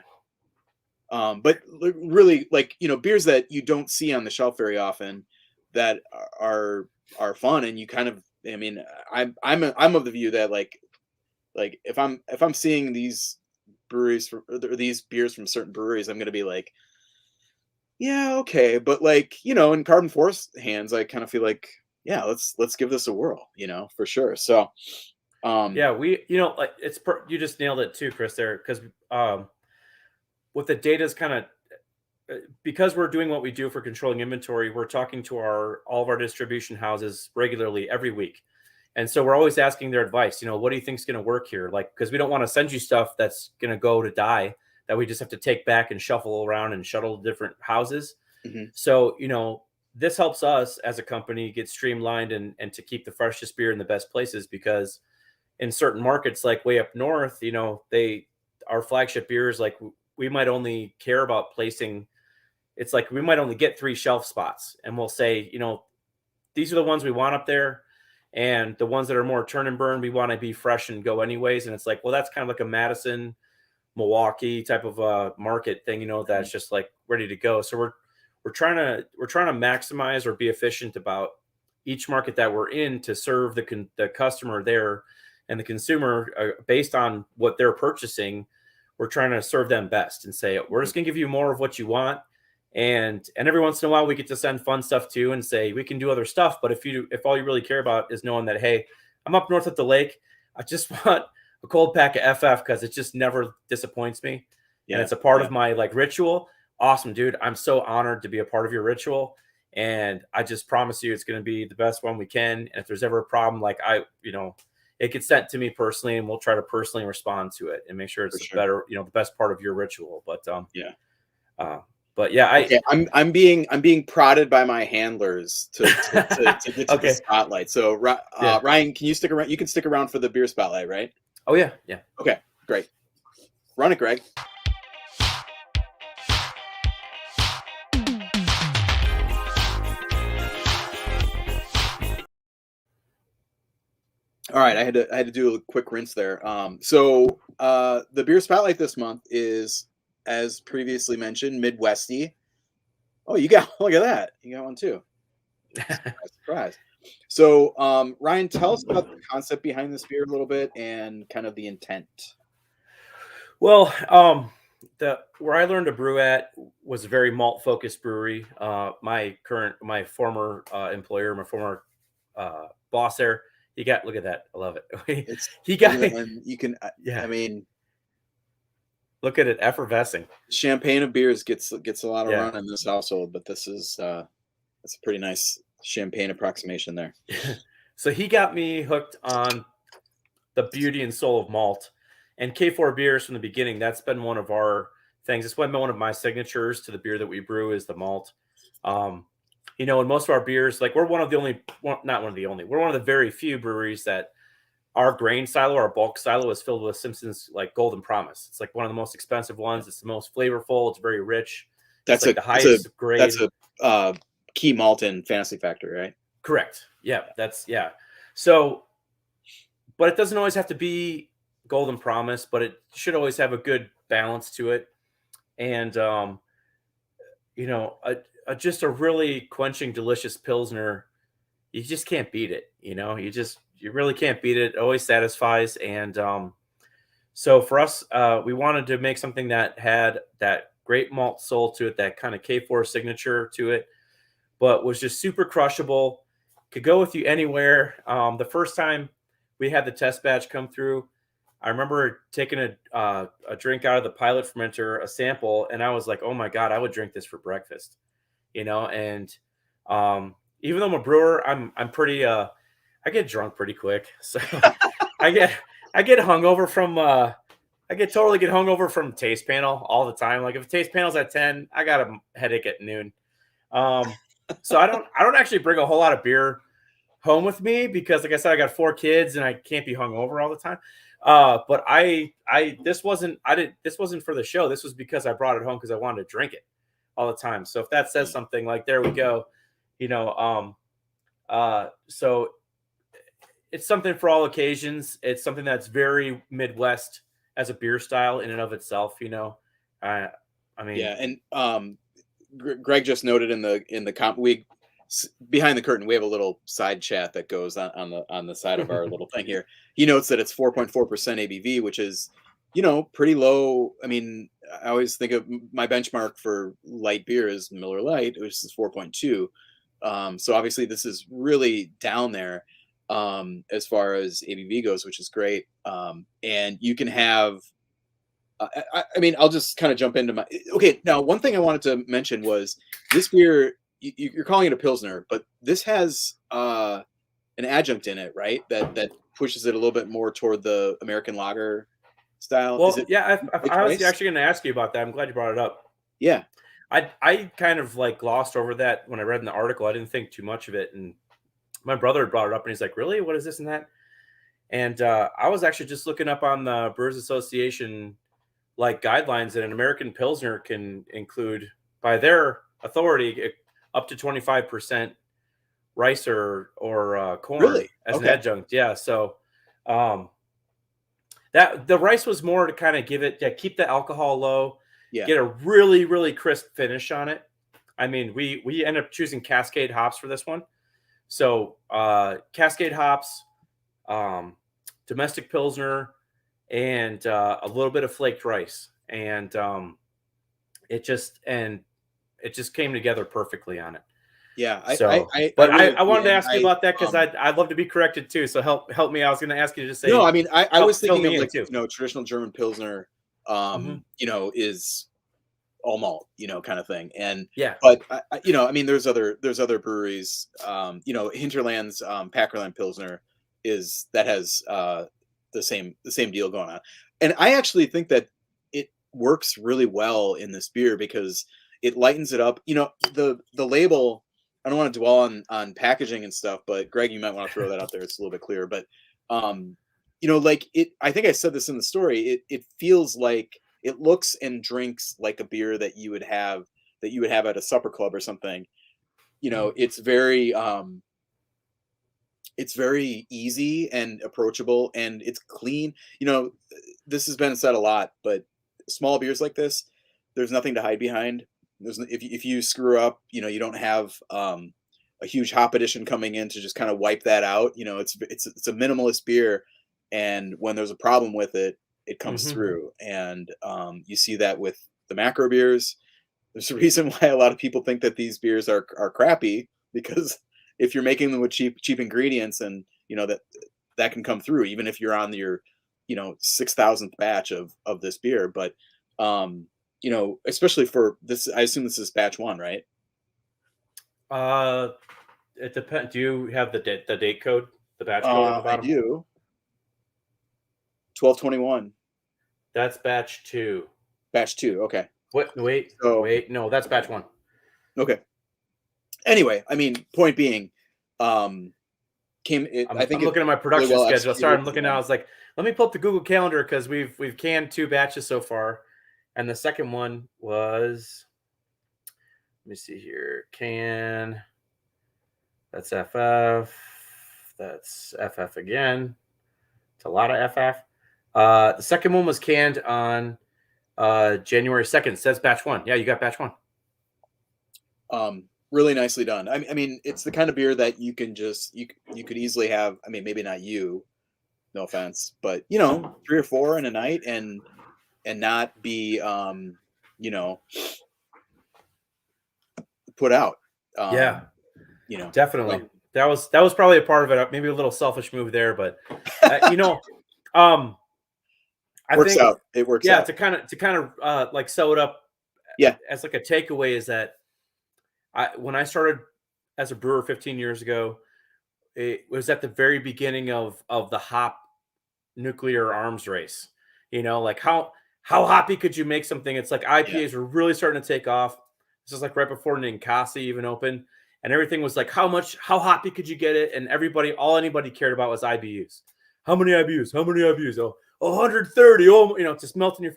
But really, like, beers that you don't see on the shelf very often that are fun, and you kind of, I mean, I'm of the view that like if I'm seeing these breweries or these beers from certain breweries, I'm going to be like, yeah, okay. But like, in Karben4's hands, I kind of feel like, yeah, let's give this a whirl, for sure. So, yeah, we, like you just nailed it too, Chris, there. Cause, what the data is kind of, because we're doing what we do for controlling inventory, we're talking to all of our distribution houses regularly every week. And so we're always asking their advice, what do you think is going to work here? Like, because we don't want to send you stuff that's going to go to die, that we just have to take back and shuffle around and shuttle to different houses. Mm-hmm. So, this helps us as a company get streamlined and to keep the freshest beer in the best places, because in certain markets, like way up north, our flagship beers, like we might only care about placing, it's like we might only get 3 shelf spots, and we'll say, these are the ones we want up there. And the ones that are more turn and burn, we want to be fresh and go anyways. And it's like, well, that's kind of like a Madison, Milwaukee type of market thing, that's just like ready to go. So we're trying to maximize or be efficient about each market that we're in to serve the customer there and the consumer based on what they're purchasing. We're trying to serve them best and say, we're just going to give you more of what you want. And every once in a while we get to send fun stuff too and say, we can do other stuff. But if all you really care about is knowing that, hey, I'm up north at the lake, I just want a cold pack of FF because it just never disappoints me. Yeah. And it's a part of my like ritual. Awesome, dude. I'm so honored to be a part of your ritual. And I just promise you it's going to be the best one we can. And if there's ever a problem, like it gets sent to me personally, and we'll try to personally respond to it and make sure it's better, the best part of your ritual. But but yeah, I'm being prodded by my handlers to get to the spotlight. So Ryan, can you stick around? You can stick around for the beer spotlight, right? Oh yeah. Okay, great. Run it, Greg. All right, I had to do a quick rinse there. So the beer spotlight this month is, as previously mentioned, Midwesty. Oh, look at that. You got one too. Surprise. So Ryan, tell us about the concept behind this beer a little bit and kind of the intent. Well, where I learned to brew at was a very malt focused brewery. My former employer, my former boss there, look at that. I love it. I mean, look at it effervescing. Champagne of beers gets a lot of run in this household, but this is that's a pretty nice champagne approximation there. So he got me hooked on the beauty and soul of malt, and K4 beers from the beginning. That's been one of our things. It's been one of my signatures to the beer that we brew is the malt. And most of our beers, like we're one of the very few breweries that our grain silo, our bulk silo is filled with Simpson's like Golden Promise. It's like one of the most expensive ones. It's the most flavorful. It's very rich. That's the highest grade. key malt in Fantasy Factory, right? Correct. Yeah, So, but it doesn't always have to be Golden Promise, but it should always have a good balance to it. And, just a really quenching, delicious Pilsner, you just can't beat it. You really can't beat it. It always satisfies. And so for us, we wanted to make something that had that great malt soul to it, that kind of K4 signature to it, but was just super crushable, could go with you anywhere. The first time we had the test batch come through, I remember taking a drink out of the pilot fermenter, a sample, and I was like, oh my God, I would drink this for breakfast, and even though I'm a brewer, I'm pretty, I get drunk pretty quick. So I get hungover from, totally get hungover from taste panel all the time. Like if taste panel's at 10, I got a headache at noon. So I don't actually bring a whole lot of beer home with me because, like I said, I got 4 kids and I can't be hungover all the time. But this wasn't for the show. This was because I brought it home because I wanted to drink it all the time. So if that says something, like, there we go, so it's something for all occasions. It's something that's very Midwest as a beer style in and of itself, I mean, yeah. And Greg just noted in the behind the curtain, we have a little side chat that goes on the side of our little thing here. He notes that it's 4.4% ABV, which is, pretty low. I mean, I always think of my benchmark for light beer is Miller Lite, which is 4.2. So obviously this is really down there as far as ABV goes, which is great. And you can have, I mean, I'll just kind of jump into okay. Now, one thing I wanted to mention was this beer, you're calling it a Pilsner, but this has an adjunct in it, right? That pushes it a little bit more toward the American lager style. Well, yeah, I was actually going to ask you about that. I'm glad you brought it up. Yeah. I kind of like glossed over that when I read in the article. I didn't think too much of it. And my brother brought it up and he's like, really? What is this and that? And I was actually just looking up on the Brewers Association like guidelines that an American Pilsner can include, by their authority, up to 25% rice or corn as an adjunct. Yeah. So that the rice was more to kind of keep the alcohol low, get a really, really crisp finish on it. I mean, we ended up choosing Cascade hops for this one. So Cascade hops, domestic Pilsner, and a little bit of flaked rice. And it just came together perfectly on it. Yeah. I wanted to ask you about that because I'd love to be corrected too. So help me. I was going to ask you to just say. No, I mean, I was thinking of like, traditional German Pilsner, is all malt, kind of thing. And but I mean, there's other breweries, Hinterland's Packerland Pilsner has the same deal going on. And I actually think that it works really well in this beer because it lightens it up. The label, I don't want to dwell on packaging and stuff, but Greg, you might want to throw that out there. It's a little bit clearer, but like I think I said this in the story, it feels like it looks and drinks like a beer that you would have at a supper club or something. It's very easy and approachable, and it's clean. This has been said a lot, but small beers like this, there's nothing to hide behind. If you screw up, you don't have a huge hop addition coming in to just kind of wipe that out. It's a minimalist beer, and when there's a problem with it, it comes through. And you see that with the macro beers. There's a reason why a lot of people think that these beers are crappy, because if you're making them with cheap ingredients, and that can come through even if you're on your 6,000th batch of this beer. But especially for this, I assume this is batch 1, right? It depends. Do you have the date code, the batch code on the bottom? I do. 12/21. That's batch 2. Batch 2. Okay. Wait. No, that's batch 1. Okay. Anyway, I mean, point being, I'm looking at my production schedule. Sorry, I'm looking now. I was like, let me pull up the Google Calendar because we've canned 2 batches so far, and the second one was me see here. Can. That's FF. That's FF again. It's a lot of FF. The second one was canned on January 2nd. It says batch 1. Yeah, you got batch 1. Really nicely done. I mean, it's the kind of beer that you can just you could easily have. I mean, maybe not you, no offense, but 3 or 4 in a night, and not be put out. Yeah, definitely. So. That was probably a part of it. Maybe a little selfish move there, but I works think out. It works yeah, out. to kind of like sew it up. Yeah, as like a takeaway is that when I started as a brewer 15 years ago, it was at the very beginning of the hop nuclear arms race. Like how hoppy could you make something? It's like IPAs were really starting to take off. This is like right before Ninkasi even opened, and everything was like, how hoppy could you get it? And all anybody cared about was IBUs. How many IBUs? How many IBUs? Oh, 130. Oh, just melting your.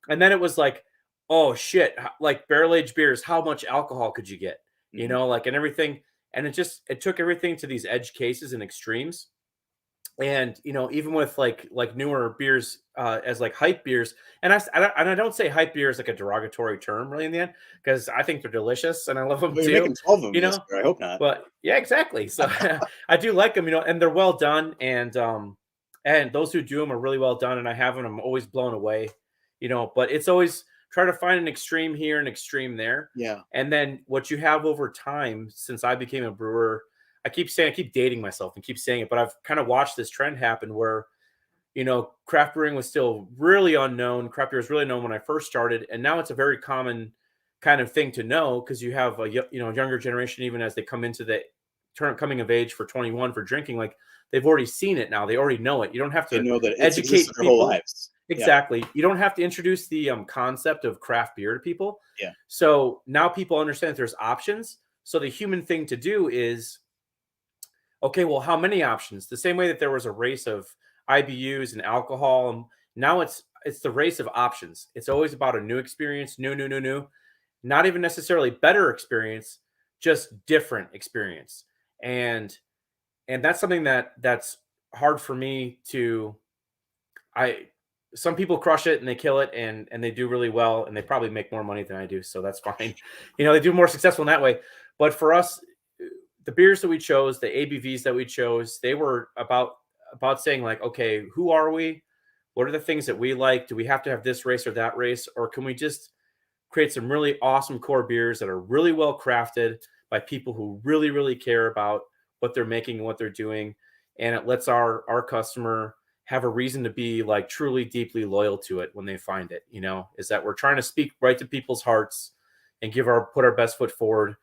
And then it was like, oh shit, like barrel-aged beers, how much alcohol could you get? And everything. And it took everything to these edge cases and extremes. And, even with like newer beers as like hype beers, and I don't say hype beer is like a derogatory term really in the end, because I think they're delicious and I love them too. You're making 12 of them this year. I hope not. But yeah, exactly. So I do like them, and they're well done. And those who do them are really well done. And I have them, I'm always blown away, but it's always try to find an extreme here, an extreme there. Yeah. And then what you have over time, since I became a brewer, I keep dating myself and keep saying it, but I've kind of watched this trend happen where, craft brewing was still really unknown. Craft beer was really known when I first started. And now it's a very common kind of thing to know, because you have a, younger generation, even as they come into the coming of age for 21 for drinking, like they've already seen it now. They already know it. You don't have to educate their whole lives. Exactly. Yeah. You don't have to introduce the concept of craft beer to people. Yeah. So now people understand that there's options. So the human thing to do is, okay, well, how many options? The same way that there was a race of IBUs and alcohol, and now it's the race of options. It's always about a new experience, new, not even necessarily better experience, just different experience. And that's something that's hard for me to. Some people crush it and they kill it and they do really well, and they probably make more money than I do, so that's fine. They do more successful in that way. But for us, the beers that we chose, the ABVs that we chose, they were about saying like, okay, who are we? What are the things that we like? Do we have to have this race or that race? Or can we just create some really awesome core beers that are really well crafted by people who really, really care about what they're making and what they're doing? And it lets our customer have a reason to be like truly deeply loyal to it when they find it, is that we're trying to speak right to people's hearts and put our best foot forward.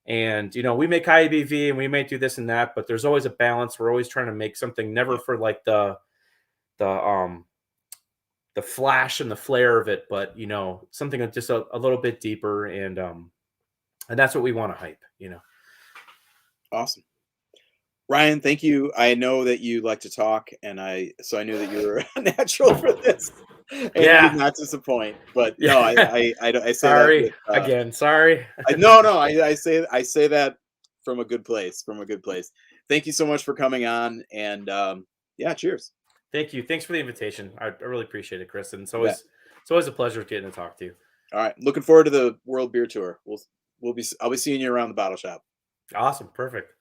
And, we make high ABV and we may do this and that, but there's always a balance. We're always trying to make something never for like the flash and the flare of it, but, something that's just a little bit deeper. And that's what we want to hype, Awesome. Ryan, thank you. I know that you like to talk, so I knew that you were a natural for this. And you did not disappoint. But no, I say sorry that again. Sorry. I say that from a good place. Thank you so much for coming on, and cheers. Thank you. Thanks for the invitation. I really appreciate it, Chris. And it's always a pleasure getting to talk to you. All right, looking forward to the World Beer Tour. I'll be seeing you around the bottle shop. Awesome. Perfect.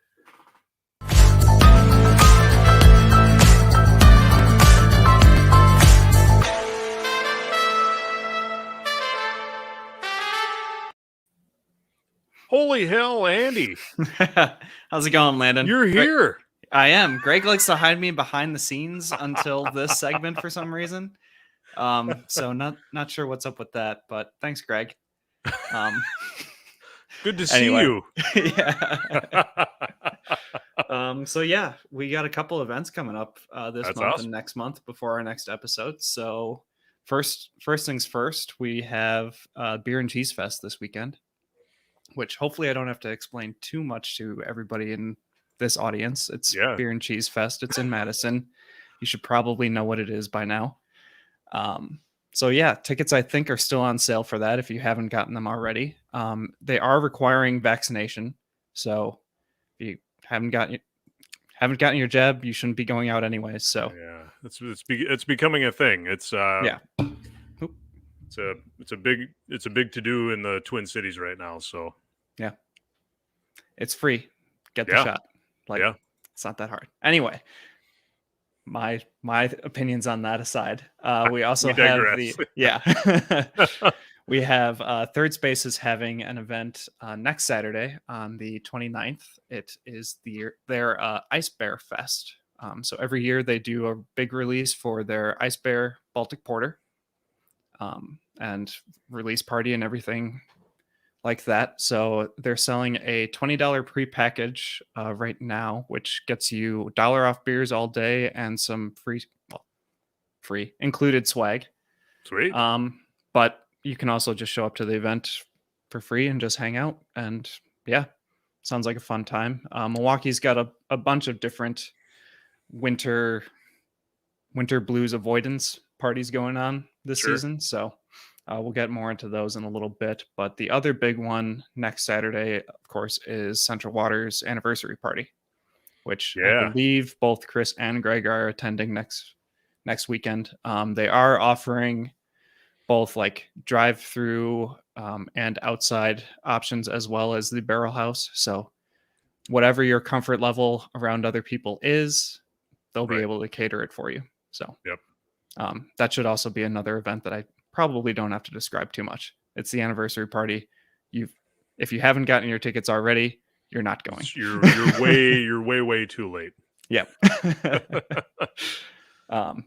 Holy hell, Andy. How's it going, Landon? You're here. I am. Greg likes to hide me behind the scenes until this segment for some reason. So not sure what's up with that, but thanks, Greg. Good to see you. Yeah. So yeah, we got a couple events coming up this That's month awesome. and next month before our next episode. So first things first, we have Beer and Cheese Fest this weekend, which hopefully I don't have to explain too much to everybody in this audience. It's Beer and Cheese Fest. It's in Madison. You should probably know what it is by now. So yeah, tickets I think are still on sale for that if you haven't gotten them already. They are requiring vaccination, so if you haven't gotten your jab, you shouldn't be going out anyways. So Yeah, it's becoming a thing. It's yeah. it's a big to do in the Twin Cities right now. So Yeah. It's free. Get the Yeah. shot. Like, Yeah. it's not that hard. Anyway, my opinions on that aside, we also We have digress. we have Third Space is having an event next Saturday on the 29th. It is their Ice Bear Fest. So every year they do a big release for their Ice Bear Baltic Porter, and release party and everything like that. So they're selling a $20 pre-package right now, which gets you $1 off beers all day and some free included swag. Sweet. But you can also just show up to the event for free and just hang out. And yeah, sounds like a fun time. Milwaukee's got a bunch of different winter blues avoidance parties going on this season. So we'll get more into those in a little bit. But the other big one next Saturday, of course, is Central Water's anniversary party, which I believe both Chris and Greg are attending next weekend. They are offering both like drive-through and outside options, as well as the barrel house. So whatever your comfort level around other people is, they'll be able to cater it for you. So that should also be another event that I probably don't have to describe too much. It's the anniversary party. If you haven't gotten your tickets already, you're not going. You're way too late. Yep.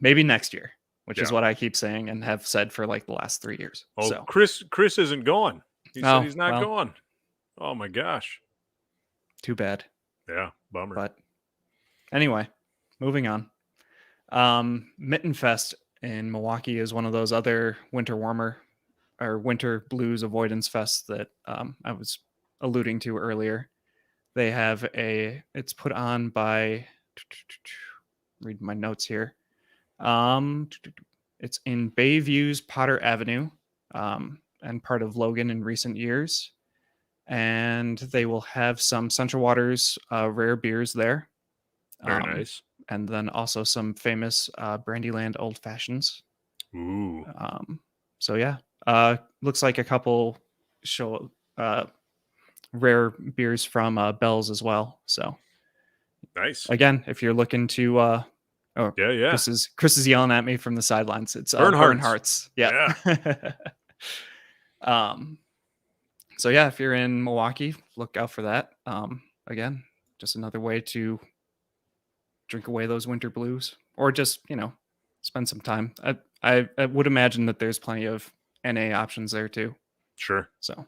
Maybe next year, which is what I keep saying and have said for like the last 3 years. Oh, so Chris isn't going. He said he's not going. Oh my gosh. Too bad. Yeah, bummer. But anyway, moving on. Mitten Fest in Milwaukee is one of those other winter blues avoidance fests that I was alluding to earlier. They have it's put on by, read my notes here. It's in Bayview's Potter Avenue, and part of Logan in recent years. And they will have some Central Waters rare beers there. Very nice. And then also some famous Brandyland Old Fashions. Ooh. So yeah, looks like a couple rare beers from Bell's as well. So nice. Again, if you're looking to, Chris is yelling at me from the sidelines. It's Bernhardt's. Yeah. So yeah, if you're in Milwaukee, look out for that. Again, just another way to drink away those winter blues, or just, spend some time. I would imagine that there's plenty of NA options there too. Sure. So,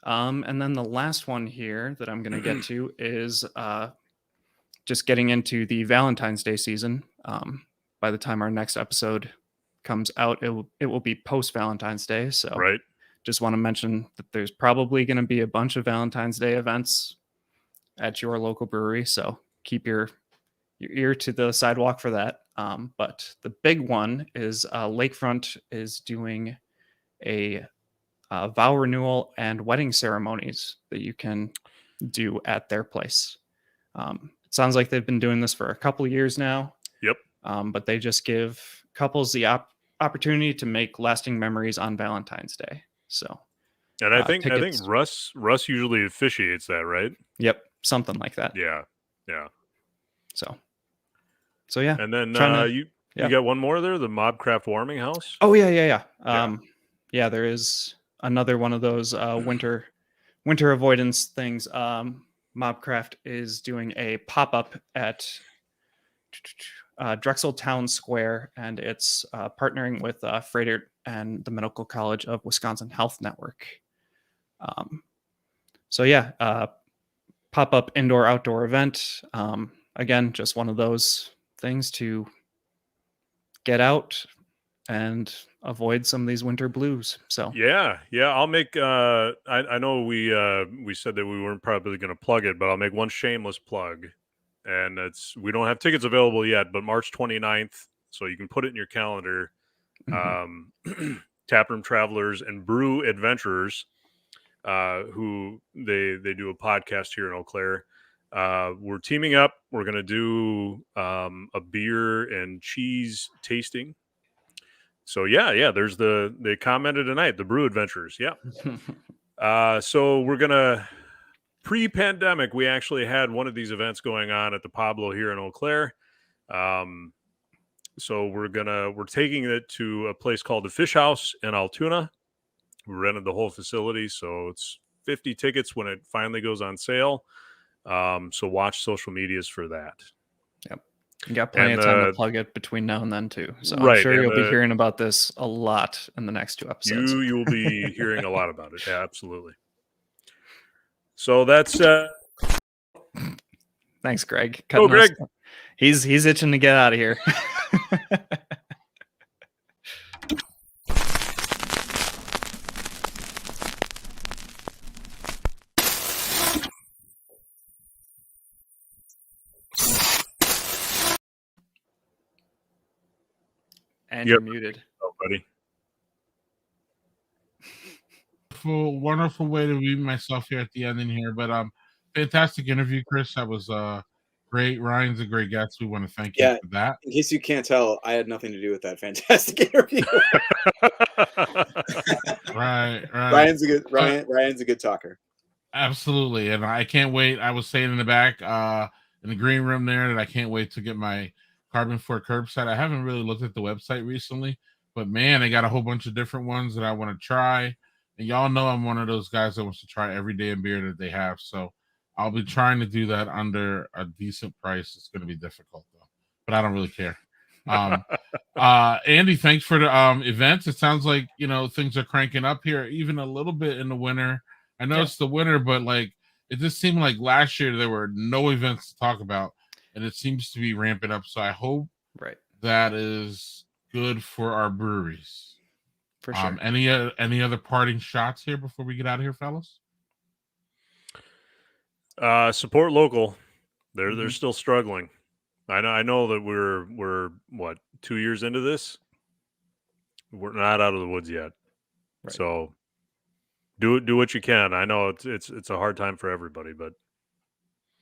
and then the last one here that I'm going to get to is just getting into the Valentine's Day season. By the time our next episode comes out, it will be post Valentine's Day. So just want to mention that there's probably going to be a bunch of Valentine's Day events at your local brewery. So keep your ear to the sidewalk for that. But the big one is Lakefront is doing a vow renewal and wedding ceremonies that you can do at their place. It sounds like they've been doing this for a couple of years now. Yep. But they just give couples the opportunity to make lasting memories on Valentine's Day. So, and I think Russ usually officiates that, right? Yep, something like that. Yeah. So yeah. And then you got one more there, the Mobcraft Warming House. Oh yeah. Yeah, there is another one of those winter avoidance things. Mobcraft is doing a pop-up at Drexel Town Square, and it's partnering with Freighter and the Medical College of Wisconsin Health Network. So yeah, pop-up indoor-outdoor event. Again, just one of those things to get out and avoid some of these winter blues. So yeah, I'll make. I know we said that we weren't probably going to plug it, but I'll make one shameless plug, and we don't have tickets available yet, but March 29th, so you can put it in your calendar. Taproom Travelers and Brew Adventurers who they do a podcast here in Eau Claire. We're teaming up. We're going to do a beer and cheese tasting. So yeah, there's they commented tonight, the Brew Adventures. Yeah. So we're going to, pre-pandemic, we actually had one of these events going on at the Pablo here in Eau Claire. So we're taking it to a place called the Fish House in Altoona. We rented the whole facility, so it's 50 tickets when it finally goes on sale. So watch social medias for that. Yep. You got plenty of time to plug it between now and then too. So I'm Right, sure and you'll be hearing about this a lot in the next 2 episodes. You'll be hearing a lot about it. Yeah, absolutely. So that's thanks, Greg. Oh, Greg. He's itching to get out of here. And you're muted. Oh, buddy. Wonderful way to mute myself here at the end in here, but fantastic interview, Chris. That was great. Ryan's a great guest. We want to thank you for that. In case you can't tell, I had nothing to do with that fantastic interview. Right. Ryan's a good talker. Absolutely, and I can't wait. I was saying in the back, in the green room there, that I can't wait to get my Karben4 curbside. I haven't really looked at the website recently, but man, they got a whole bunch of different ones that I want to try. And y'all know I'm one of those guys that wants to try every damn beer that they have. So I'll be trying to do that under a decent price. It's going to be difficult though, but I don't really care. Andy, thanks for the events. It sounds like, things are cranking up here, even a little bit in the winter. I know it's the winter, but like it just seemed like last year there were no events to talk about, and it seems to be ramping up. So I hope that is good for our breweries. For sure. Any other parting shots here before we get out of here, fellas? Support local. They're still struggling. I know that we're what, 2 years into this. We're not out of the woods yet. Right. So do what you can. I know it's a hard time for everybody, but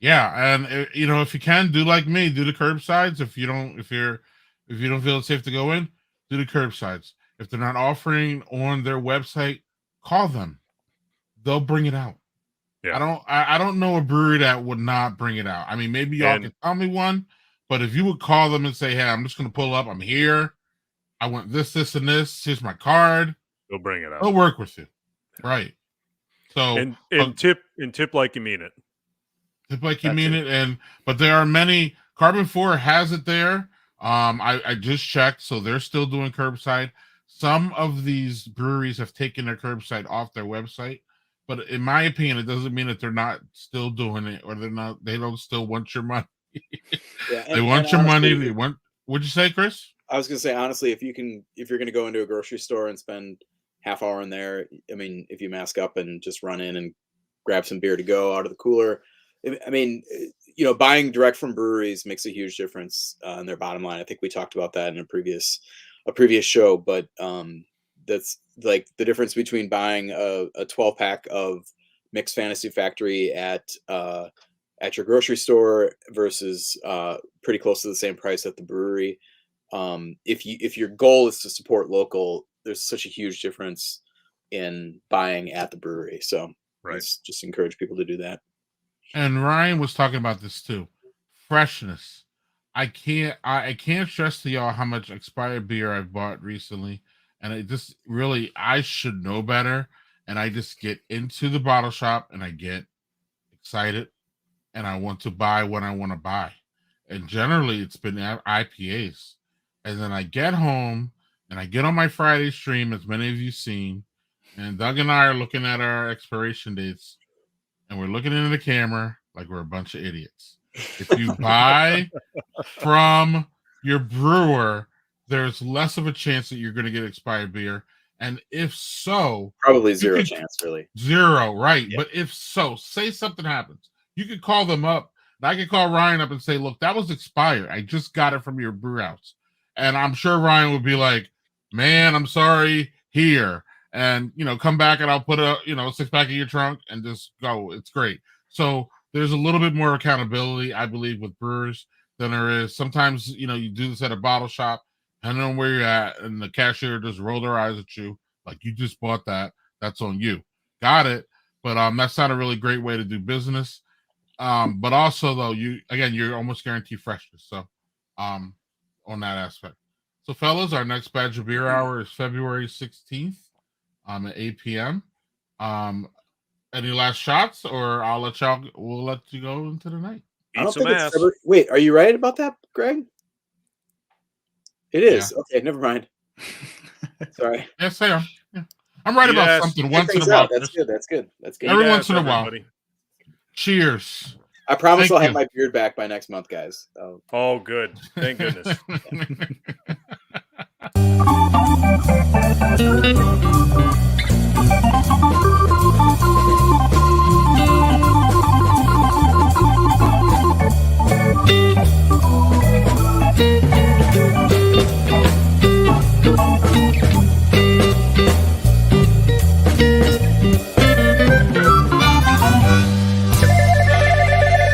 yeah, and if you can, do like me, do the curbsides. If you don't feel it's safe to go in, do the curbsides. If they're not offering on their website, call them. They'll bring it out. Yeah. I don't know a brewery that would not bring it out. I mean, maybe y'all can tell me one, but if you would call them and say, "Hey, I'm just going to pull up. I'm here. I want this, and this. Here's my card." They'll bring it out. They'll work with you, right? So and tip like you mean it. Tip like you mean it. But there are many. Karben4 has it there. I just checked, so they're still doing curbside. Some of these breweries have taken their curbside off their website, but in my opinion, it doesn't mean that they're not still doing it, or they don't still want your money. They want your money. They want. What'd you say, Chris? I was gonna say, honestly, if you're gonna go into a grocery store and spend half hour in there, I mean, if you mask up and just run in and grab some beer to go out of the cooler, I mean, buying direct from breweries makes a huge difference in their bottom line. I think we talked about that in a previous show, but that's like the difference between buying a 12-pack of Mixed Fantasy Factory at your grocery store versus pretty close to the same price at the brewery. If your goal is to support local, there's such a huge difference in buying at the brewery. So let's just encourage people to do that. And Ryan was talking about this too. Freshness. I can't stress to y'all how much expired beer I've bought recently. And it just really, I should know better. And I just get into the bottle shop and I get excited and I want to buy what I want to buy. And generally it's been IPAs. And then I get home and I get on my Friday stream, as many of you seen, and Doug and I are looking at our expiration dates and we're looking into the camera like we're a bunch of idiots. If you buy from your brewer, there's less of a chance that you're going to get expired beer. And if so, probably zero chance, really. Zero, right? Yeah. But if so, say something happens. You could call them up. I could call Ryan up and say, "Look, that was expired. I just got it from your brew house." And I'm sure Ryan would be like, "Man, I'm sorry. Here." and come back and I'll put a 6-pack in your trunk and just go. It's great. So there's a little bit more accountability, I believe, with brewers than there is. Sometimes you do this at a bottle shop, depending on where you're at, and the cashier just roll their eyes at you like you just bought that. That's on you. Got it. But that's not a really great way to do business. But also though, you're almost guaranteed freshness. So on that aspect. So fellas, our next Badger Beer Hour is February 16th at 8 p.m. Any last shots, or we'll let you go into the night. Eat some ass. Wait, are you right about that, Greg? It is. Yeah. Okay, never mind. Sorry. Yes, I am. Yeah. I'm right about something once in a while. That's good. Every once in a while. Cheers. I promise I'll have my beard back by next month, guys. Oh, good. Thank goodness.